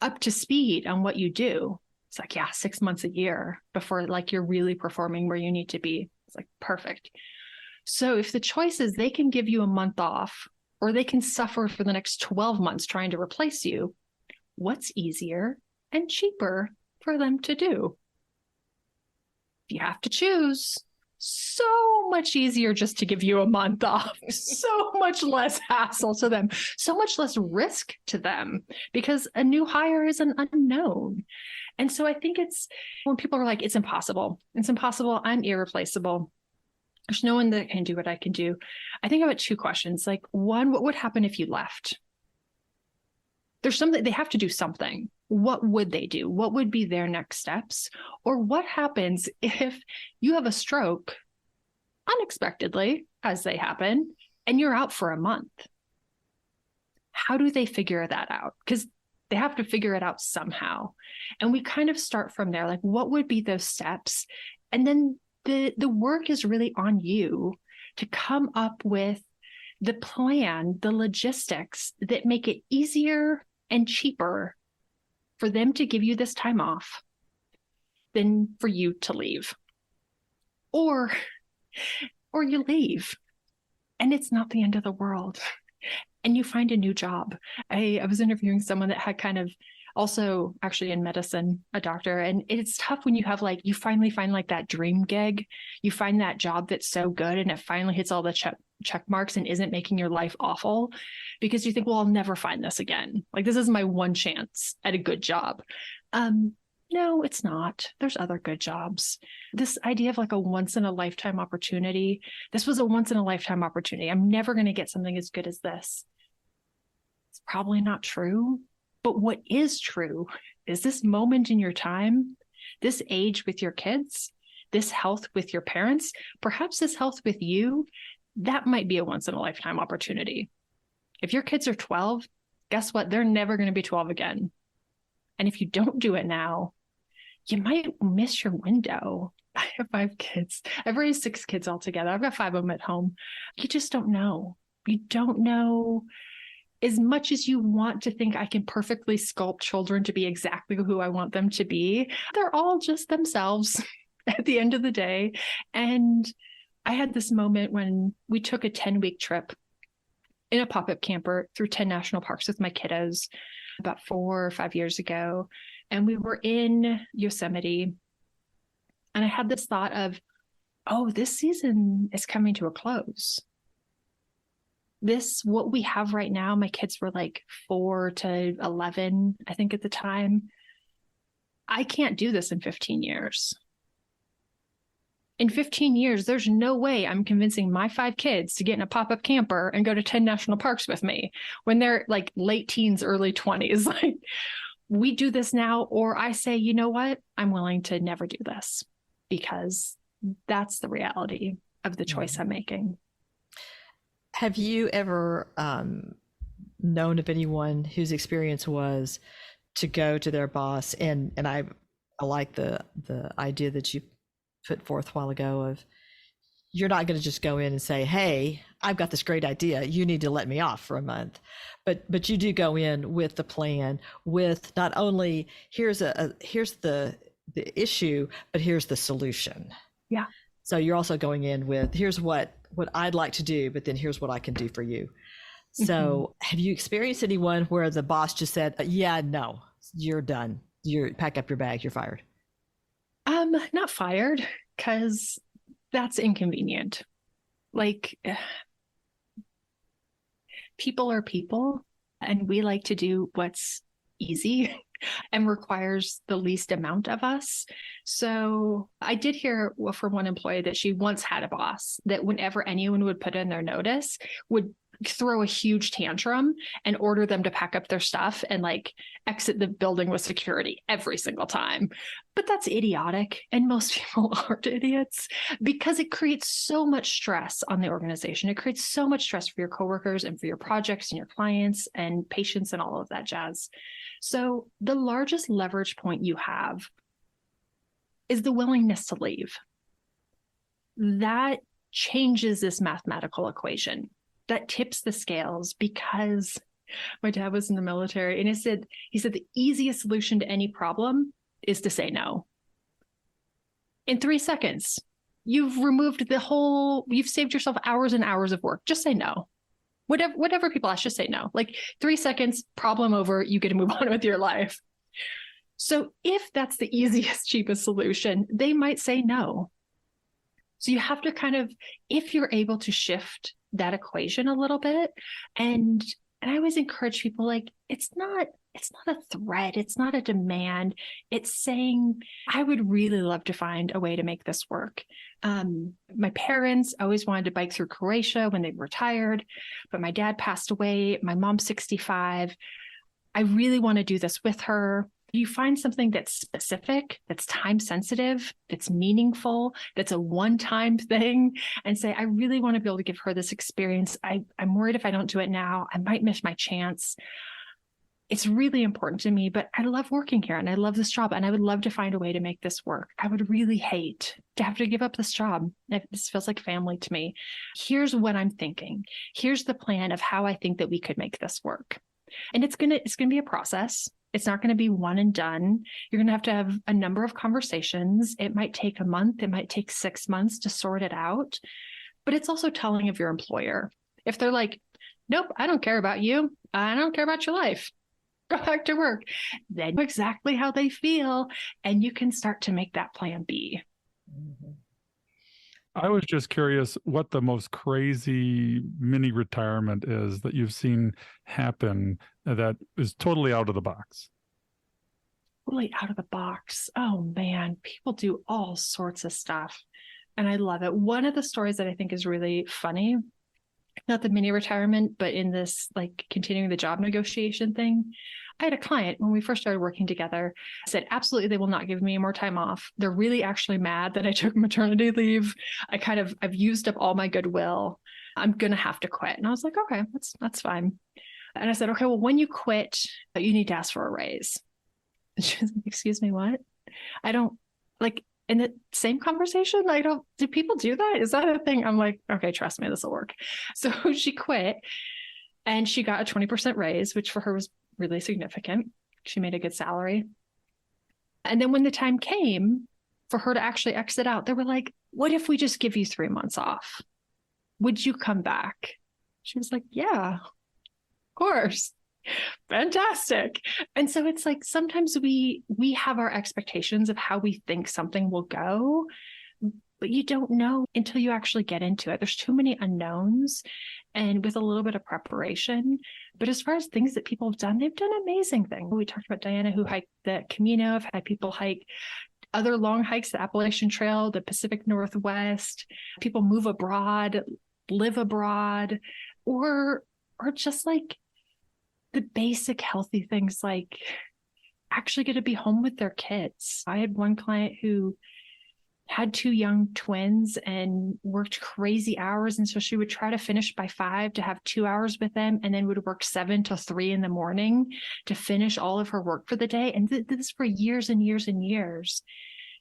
Speaker 1: up to speed on what you do? It's like, yeah, 6 months, a year before like you're really performing where you need to be. It's like, perfect. So if the choice is they can give you a month off or they can suffer for the next 12 months trying to replace you, what's easier and cheaper for them to do? If you have to choose, so much easier just to give you a month off, so much less hassle to them, so much less risk to them because a new hire is an unknown. And so I think it's when people are like, it's impossible, I'm irreplaceable, there's no one that can do what I can do. I think about two questions. Like, one, what would happen if you left? There's something, they have to do something. What would they do? What would be their next steps? Or what happens if you have a stroke unexpectedly, as they happen, and you're out for a month? How do they figure that out? Because they have to figure it out somehow. And we kind of start from there, like, what would be those steps? And then the work is really on you to come up with the plan, the logistics that make it easier and cheaper for them to give you this time off than for you to leave. Or you leave and it's not the end of the world and you find a new job. I was interviewing someone that had kind of also actually in medicine, a doctor, and it's tough when you have like, you finally find like that dream gig, you find that job that's so good and it finally hits all the check marks and isn't making your life awful because you think, well, I'll never find this again. Like, this is my one chance at a good job. No, it's not. There's other good jobs. This idea of like a once in a lifetime opportunity, this was a once in a lifetime opportunity. I'm never going to get something as good as this. It's probably not true. But what is true is this moment in your time, this age with your kids, this health with your parents, perhaps this health with you, that might be a once in a lifetime opportunity. If your kids are 12, guess what? They're never going to be 12 again. And if you don't do it now, you might miss your window. I have 5 kids. I've raised 6 kids altogether. I've got 5 of them at home. You just don't know. You don't know. As much as you want to think I can perfectly sculpt children to be exactly who I want them to be, they're all just themselves at the end of the day. And I had this moment when we took a 10-week trip in a pop-up camper through 10 national parks with my kiddos about 4 or 5 years ago. And we were in Yosemite. And I had this thought of, oh, this season is coming to a close. What we have right now, my kids were like 4 to 11, I think at the time. I can't do this in 15 years. In 15 years, there's no way I'm convincing my 5 kids to get in a pop-up camper and go to 10 national parks with me when they're like late teens, early 20s. Like, we do this now, or I say, you know what? I'm willing to never do this because that's the reality of the choice I'm making.
Speaker 3: Have you ever known of anyone whose experience was to go to their boss, and I like the idea that you put forth a while ago of, you're not going to just go in and say, hey, I've got this great idea, you need to let me off for a month, but you do go in with the plan, with not only here's the issue, but here's the solution.
Speaker 1: Yeah.
Speaker 3: So you're also going in with, here's what I'd like to do, but then here's what I can do for you. So have you experienced anyone where the boss just said, yeah, no, you're done. Pack up your bag, you're fired?
Speaker 1: Not fired, because that's inconvenient. Like, people are people, and we like to do what's easy and requires the least amount of us. So I did hear from one employee that she once had a boss that whenever anyone would put in their notice, would throw a huge tantrum and order them to pack up their stuff and like exit the building with security every single time. But that's idiotic. And most people aren't idiots because it creates so much stress on the organization. It creates so much stress for your coworkers and for your projects and your clients and patients and all of that jazz. So the largest leverage point you have is the willingness to leave. That changes this mathematical equation. That tips the scales, because my dad was in the military and he said the easiest solution to any problem is to say no. In 3 seconds, you've saved yourself hours and hours of work. Just say no. Whatever people ask, just say no. Like 3 seconds, problem over, you get to move on with your life. So if that's the easiest, cheapest solution, they might say no. So you have to kind of, if you're able to shift that equation a little bit, and I always encourage people, like, it's not a threat, it's not a demand. It's saying, I would really love to find a way to make this work. My parents always wanted to bike through Croatia when they retired, but my dad passed away. My mom's 65. I really want to do this with her. You find something that's specific, that's time sensitive, that's meaningful, that's a one-time thing, and say, I really want to be able to give her this experience. I'm worried if I don't do it now, I might miss my chance. It's really important to me, but I love working here and I love this job and I would love to find a way to make this work. I would really hate to have to give up this job. This feels like family to me. Here's what I'm thinking. Here's the plan of how I think that we could make this work. And it's gonna be a process. It's not going to be one and done. You're going to have a number of conversations. It might take a month. It might take 6 months to sort it out. But it's also telling of your employer. If they're like, nope, I don't care about you. I don't care about your life. Go back to work. Then you know exactly how they feel. And you can start to make that plan B.
Speaker 3: Mm-hmm.
Speaker 2: I was just curious what the most crazy mini retirement is that you've seen happen that is totally out of the box.
Speaker 1: Totally out of the box. Oh man, people do all sorts of stuff. And I love it. One of the stories that I think is really funny, not the mini retirement, but in this like continuing the job negotiation thing, I had a client when we first started working together said, absolutely, they will not give me more time off. They're really actually mad that I took maternity leave. I've used up all my goodwill. I'm going to have to quit. And I was like, okay, that's fine. And I said, okay, well, when you quit, you need to ask for a raise. And she was like, excuse me, what? I don't like in the same conversation. Do people do that? Is that a thing? I'm like, okay, trust me, this will work. So she quit and she got a 20% raise, which for her was really significant. She made a good salary. And then when the time came for her to actually exit out, they were like, what if we just give you 3 months off? Would you come back? She was like, yeah, of course. Fantastic. And so it's like, sometimes we have our expectations of how we think something will go, but you don't know until you actually get into it. There's too many unknowns, and with a little bit of preparation. But as far as things that people have done, they've done amazing things. We talked about Diana, who hiked the Camino. I've had people hike other long hikes, the Appalachian Trail, the Pacific Northwest. People move abroad, live abroad, or just like the basic healthy things, like actually get to be home with their kids. I had one client who had 2 young twins and worked crazy hours. And so she would try to finish by 5 to have 2 hours with them, and then would work 7 till 3 in the morning to finish all of her work for the day. And did this for years and years and years.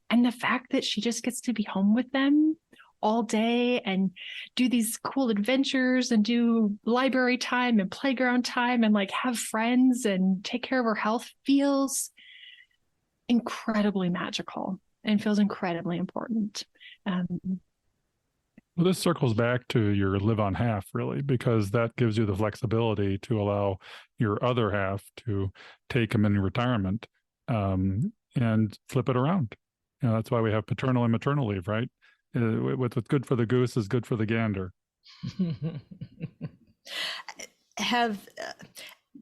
Speaker 1: And the fact that she just gets to be home with them all day and do these cool adventures and do library time and playground time and like have friends and take care of her health feels incredibly magical and feels incredibly important.
Speaker 2: Well, this circles back to your live on half, really, because that gives you the flexibility to allow your other half to take them in retirement and flip it around. You know, that's why we have paternal and maternal leave, right? What's good for the goose is good for the gander.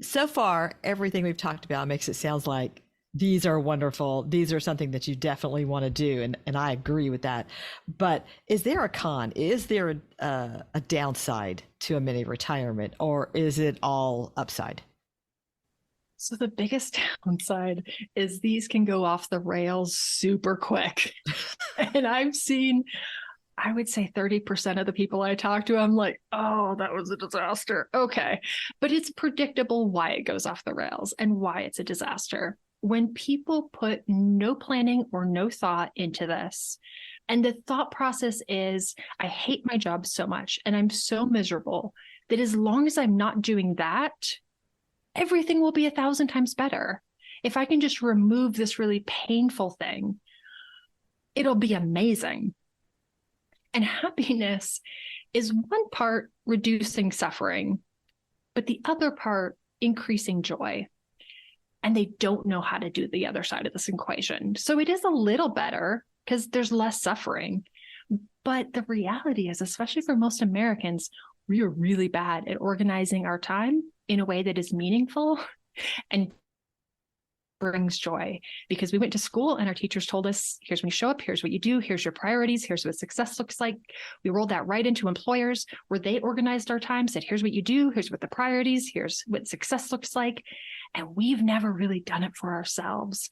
Speaker 3: So far, everything we've talked about makes it sound like These are wonderful. These are something that you definitely want to do. And I agree with that. But is there a con? Is there a downside to a mini retirement, or is it all upside?
Speaker 1: So the biggest downside is these can go off the rails super quick. And I've seen, I would say 30% of the people I talk to, I'm like, oh, that was a disaster. Okay. But it's predictable why it goes off the rails and why it's a disaster. When people put no planning or no thought into this, and the thought process is, I hate my job so much and I'm so miserable that as long as I'm not doing that, everything will be 1,000 times better. If I can just remove this really painful thing, it'll be amazing. And happiness is one part reducing suffering, but the other part increasing joy. And they don't know how to do the other side of this equation. So it is a little better because there's less suffering. But the reality is, especially for most Americans, we are really bad at organizing our time in a way that is meaningful and brings joy, because we went to school and our teachers told us, here's when you show up, here's what you do, here's your priorities, here's what success looks like. We rolled that right into employers where they organized our time, said, here's what you do, here's what the priorities, here's what success looks like. And we've never really done it for ourselves.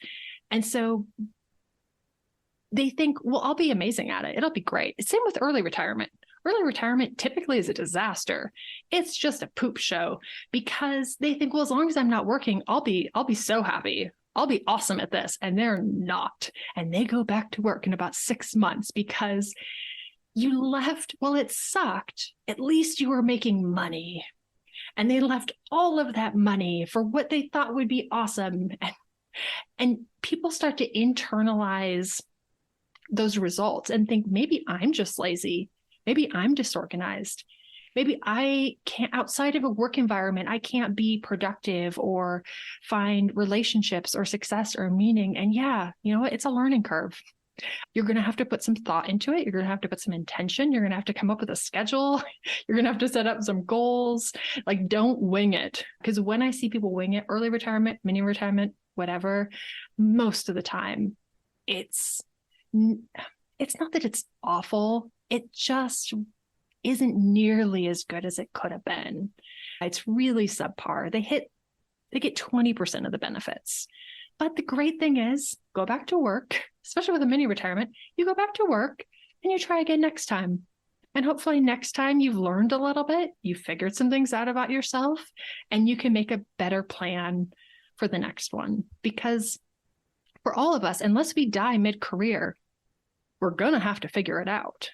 Speaker 1: And so they think, well, I'll be amazing at it. It'll be great. Same with early retirement. Early retirement typically is a disaster. It's just a poop show because they think, well, as long as I'm not working, I'll be so happy. I'll be awesome at this. And they're not. And they go back to work in about 6 months because you left, well, it sucked. At least you were making money. And they left all of that money for what they thought would be awesome. And people start to internalize those results and think, maybe I'm just lazy. Maybe I'm disorganized. Maybe I can't, outside of a work environment, I can't be productive or find relationships or success or meaning. And yeah, you know what? It's a learning curve. You're going to have to put some thought into it. You're going to have to put some intention. You're going to have to come up with a schedule. You're going to have to set up some goals. Like, don't wing it. Because when I see people wing it, early retirement, mini retirement, whatever, most of the time, it's not that it's awful. It just isn't nearly as good as it could have been. It's really subpar. They get 20% of the benefits. But the great thing is, go back to work, especially with a mini retirement, you go back to work and you try again next time. And hopefully next time you've learned a little bit, you've figured some things out about yourself, and you can make a better plan for the next one. Because for all of us, unless we die mid-career, we're going to have to figure it out.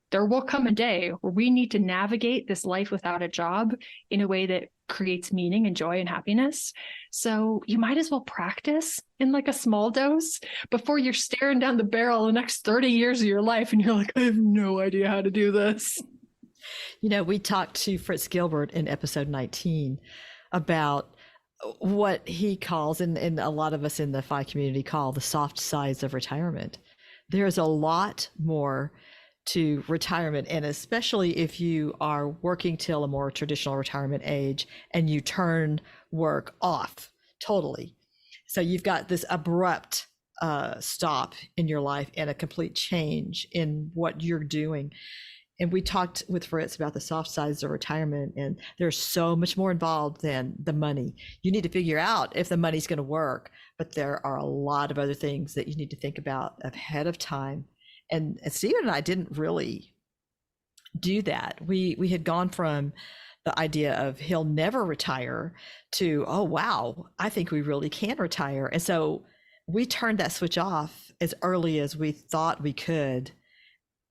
Speaker 1: There will come a day where we need to navigate this life without a job in a way that creates meaning and joy and happiness. So you might as well practice in like a small dose before you're staring down the barrel the next 30 years of your life and you're like, I have no idea how to do this.
Speaker 3: You know, we talked to Fritz Gilbert in episode 19 about what he calls, and a lot of us in the FI community call, the soft sides of retirement. There's a lot more to retirement, and especially if you are working till a more traditional retirement age and you turn work off totally. So you've got this abrupt stop in your life and a complete change in what you're doing. And we talked with Fritz about the soft sides of retirement, and there's so much more involved than the money. You need to figure out if the money's going to work, but there are a lot of other things that you need to think about ahead of time. And Stephen and I didn't really do that. We had gone from the idea of he'll never retire to, oh, wow, I think we really can retire. And so we turned that switch off as early as we thought we could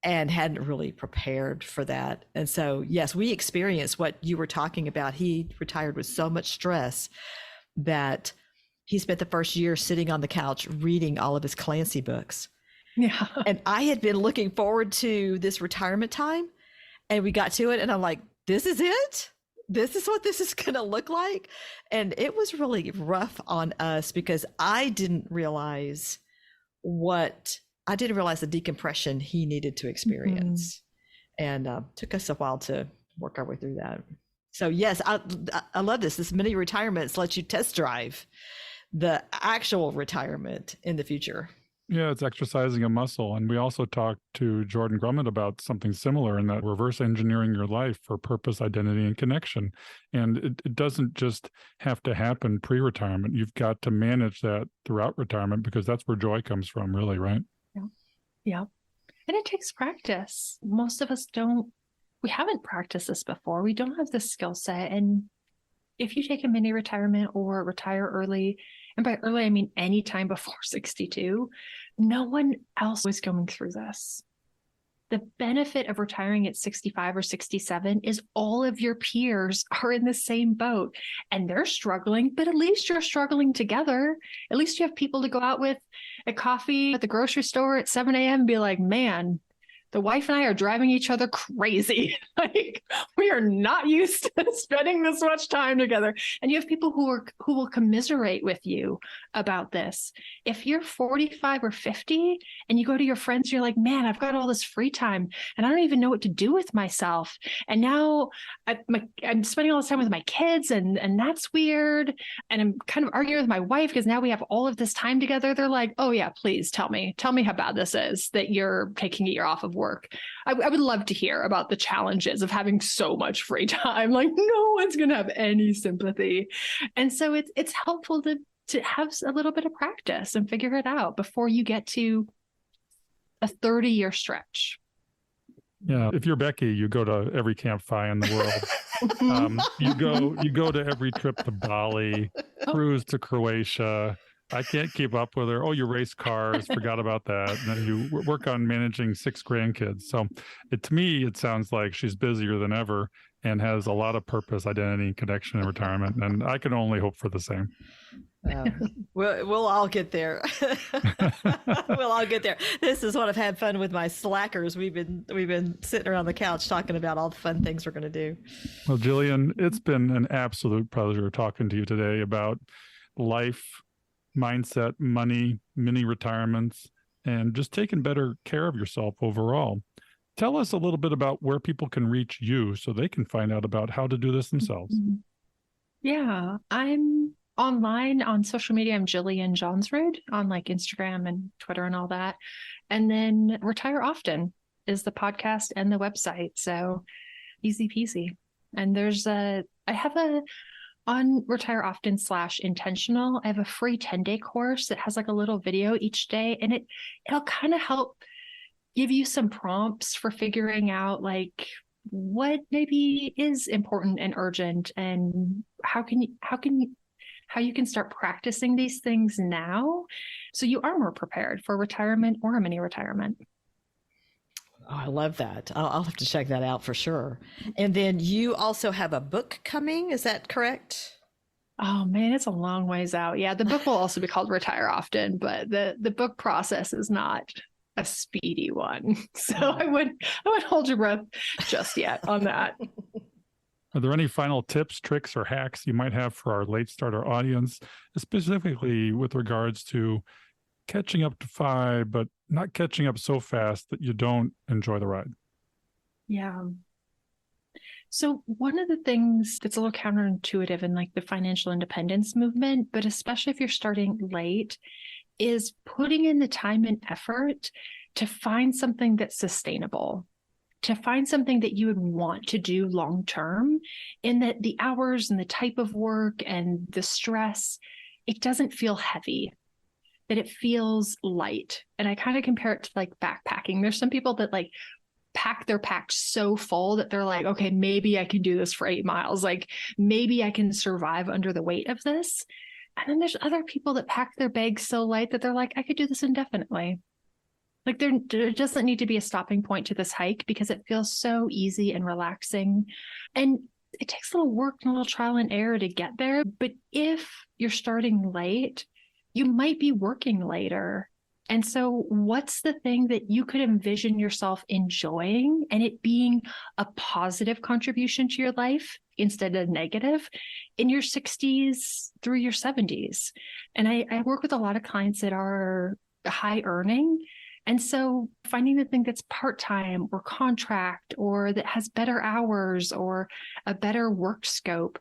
Speaker 3: and hadn't really prepared for that. And so, yes, we experienced what you were talking about. He retired with so much stress that he spent the first year sitting on the couch reading all of his Clancy books.
Speaker 1: Yeah.
Speaker 3: And I had been looking forward to this retirement time, and we got to it and I'm like, this is it? This is what this is going to look like? And it was really rough on us because I didn't realize the decompression he needed to experience. Mm-hmm. And took us a while to work our way through that. So yes, I love this. This mini retirements lets you test drive the actual retirement in the future.
Speaker 2: Yeah, it's exercising a muscle. And we also talked to Jordan Grummett about something similar in that reverse engineering your life for purpose, identity, and connection. And it doesn't just have to happen pre-retirement. You've got to manage that throughout retirement because that's where joy comes from, really, right?
Speaker 1: Yeah. Yeah. And it takes practice. Most of us we haven't practiced this before. We don't have this skill set. And if you take a mini retirement or retire early, and by early, I mean any time before 62, no one else was going through this. The benefit of retiring at 65 or 67 is all of your peers are in the same boat and they're struggling, but at least you're struggling together. At least you have people to go out with at coffee at the grocery store at 7 a.m. and be like, man, the wife and I are driving each other crazy. Like, we are not used to spending this much time together. And you have people who will commiserate with you about this. If you're 45 or 50 and you go to your friends, you're like, man, I've got all this free time and I don't even know what to do with myself. And now I'm spending all this time with my kids and that's weird. And I'm kind of arguing with my wife because now we have all of this time together. They're like, oh yeah, please tell me how bad this is that you're taking a year off of work. I would love to hear about the challenges of having so much free time. Like, no one's going to have any sympathy. And so it's helpful to have a little bit of practice and figure it out before you get to a 30-year stretch.
Speaker 2: Yeah. If you're Becky, you go to every campfire in the world. You go to every trip to Bali, cruise to Croatia. I can't keep up with her. Oh, you race cars. Forgot about that. And then you work on managing 6 grandkids. So to me, it sounds like she's busier than ever and has a lot of purpose, identity, and connection in retirement. And I can only hope for the same.
Speaker 3: We'll all get there. We'll all get there. This is what I've had fun with my slackers. We've been sitting around the couch talking about all the fun things we're going to do.
Speaker 2: Well, Jillian, it's been an absolute pleasure talking to you today about life, mindset, money, mini retirements, and just taking better care of yourself overall. Tell us a little bit about where people can reach you so they can find out about how to do this themselves.
Speaker 1: Yeah, I'm online on social media. I'm Jillian Johnsrud on like Instagram and Twitter and all that. And then Retire Often is the podcast and the website. So easy peasy. And on Retire Often /intentional, I have a free 10-day course that has like a little video each day, and it'll kind of help give you some prompts for figuring out like what maybe is important and urgent, and how you can start practicing these things now so you are more prepared for retirement or a mini retirement.
Speaker 3: Oh, I love that. I'll have to check that out for sure. And then you also have a book coming. Is that correct?
Speaker 1: Oh man, it's a long ways out. Yeah, the book will also be called Retire Often, but the book process is not a speedy one. So I would hold your breath just yet on that.
Speaker 2: Are there any final tips, tricks, or hacks you might have for our late starter audience, specifically with regards to catching up to 5, but not catching up so fast that you don't enjoy the ride?
Speaker 1: Yeah. So one of the things that's a little counterintuitive in like the financial independence movement, but especially if you're starting late, is putting in the time and effort to find something that's sustainable, to find something that you would want to do long term, in that the hours and the type of work and the stress, it doesn't feel heavy, that it feels light. And I kind of compare it to like backpacking. There's some people that like pack their pack so full that they're like, okay, maybe I can do this for 8 miles. Like maybe I can survive under the weight of this. And then there's other people that pack their bags so light that they're like, I could do this indefinitely. Like there doesn't need to be a stopping point to this hike because it feels so easy and relaxing. And it takes a little work and a little trial and error to get there. But if you're starting late, you might be working later. And so what's the thing that you could envision yourself enjoying and it being a positive contribution to your life instead of negative in your 60s through your 70s? And I work with a lot of clients that are high earning. And so finding the thing that's part-time or contract or that has better hours or a better work scope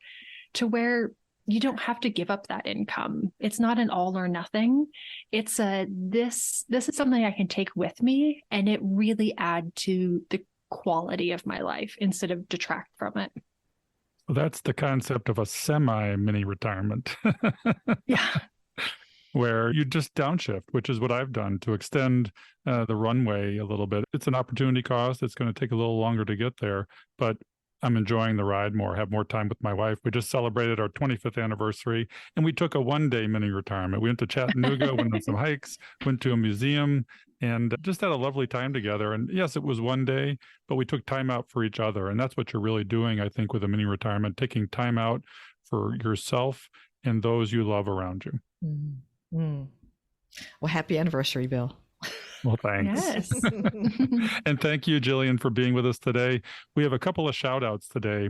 Speaker 1: to where you don't have to give up that income. It's not an all or nothing. It's this is something I can take with me, and it really add to the quality of my life instead of detract from it.
Speaker 2: Well, that's the concept of a semi-mini retirement.
Speaker 1: Yeah.
Speaker 2: Where you just downshift, which is what I've done to extend the runway a little bit. It's an opportunity cost. It's going to take a little longer to get there, but I'm enjoying the ride more, have more time with my wife. We just celebrated our 25th anniversary, and we took a one-day mini retirement. We went to Chattanooga, went on some hikes, went to a museum, and just had a lovely time together. And yes, it was one day, but we took time out for each other. And that's what you're really doing, I think, with a mini retirement, taking time out for yourself and those you love around you.
Speaker 3: Mm-hmm. Well, happy anniversary, Bill.
Speaker 2: Well, thanks.
Speaker 1: Yes.
Speaker 2: And thank you, Jillian, for being with us today. We have a couple of shout outs today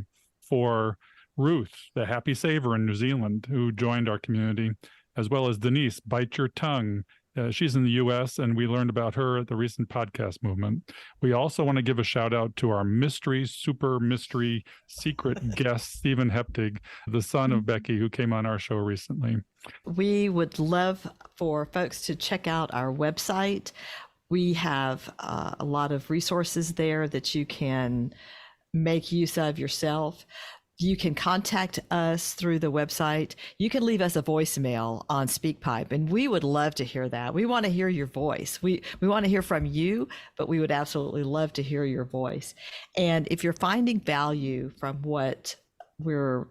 Speaker 2: for Ruth, the happy saver in New Zealand, who joined our community, as well as Denise, Bite Your Tongue. She's in the U.S., and we learned about her at the recent podcast movement. We also want to give a shout out to our super mystery secret guest, Stephen Heptig, the son of Becky, who came on our show recently.
Speaker 3: We would love for folks to check out our website. We have a lot of resources there that you can make use of yourself. You can contact us through the website. You can leave us a voicemail on SpeakPipe, and we would love to hear that. We want to hear your voice. We want to hear from you, but we would absolutely love to hear your voice. And if you're finding value from what we're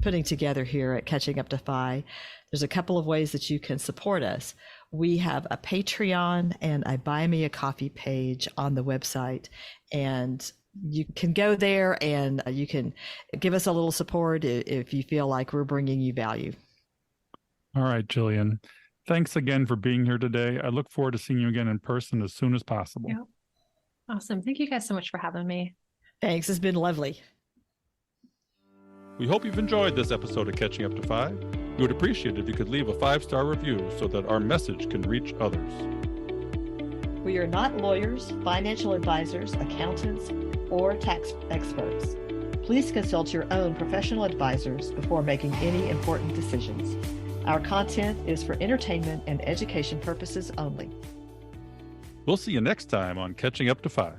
Speaker 3: putting together here at Catching Up to Fi, there's a couple of ways that you can support us. We have a Patreon and a Buy Me a Coffee page on the website, and you can go there and you can give us a little support if you feel like we're bringing you value.
Speaker 2: All right, Jillian. Thanks again for being here today. I look forward to seeing you again in person as soon as possible.
Speaker 1: Yeah. Awesome. Thank you guys so much for having me.
Speaker 3: Thanks. It's been lovely.
Speaker 2: We hope you've enjoyed this episode of Catching Up to Fi. We would appreciate it if you could leave a 5-star review so that our message can reach others.
Speaker 3: We are not lawyers, financial advisors, accountants, or tax experts. Please consult your own professional advisors before making any important decisions. Our content is for entertainment and education purposes only.
Speaker 2: We'll see you next time on Catching Up to Fi.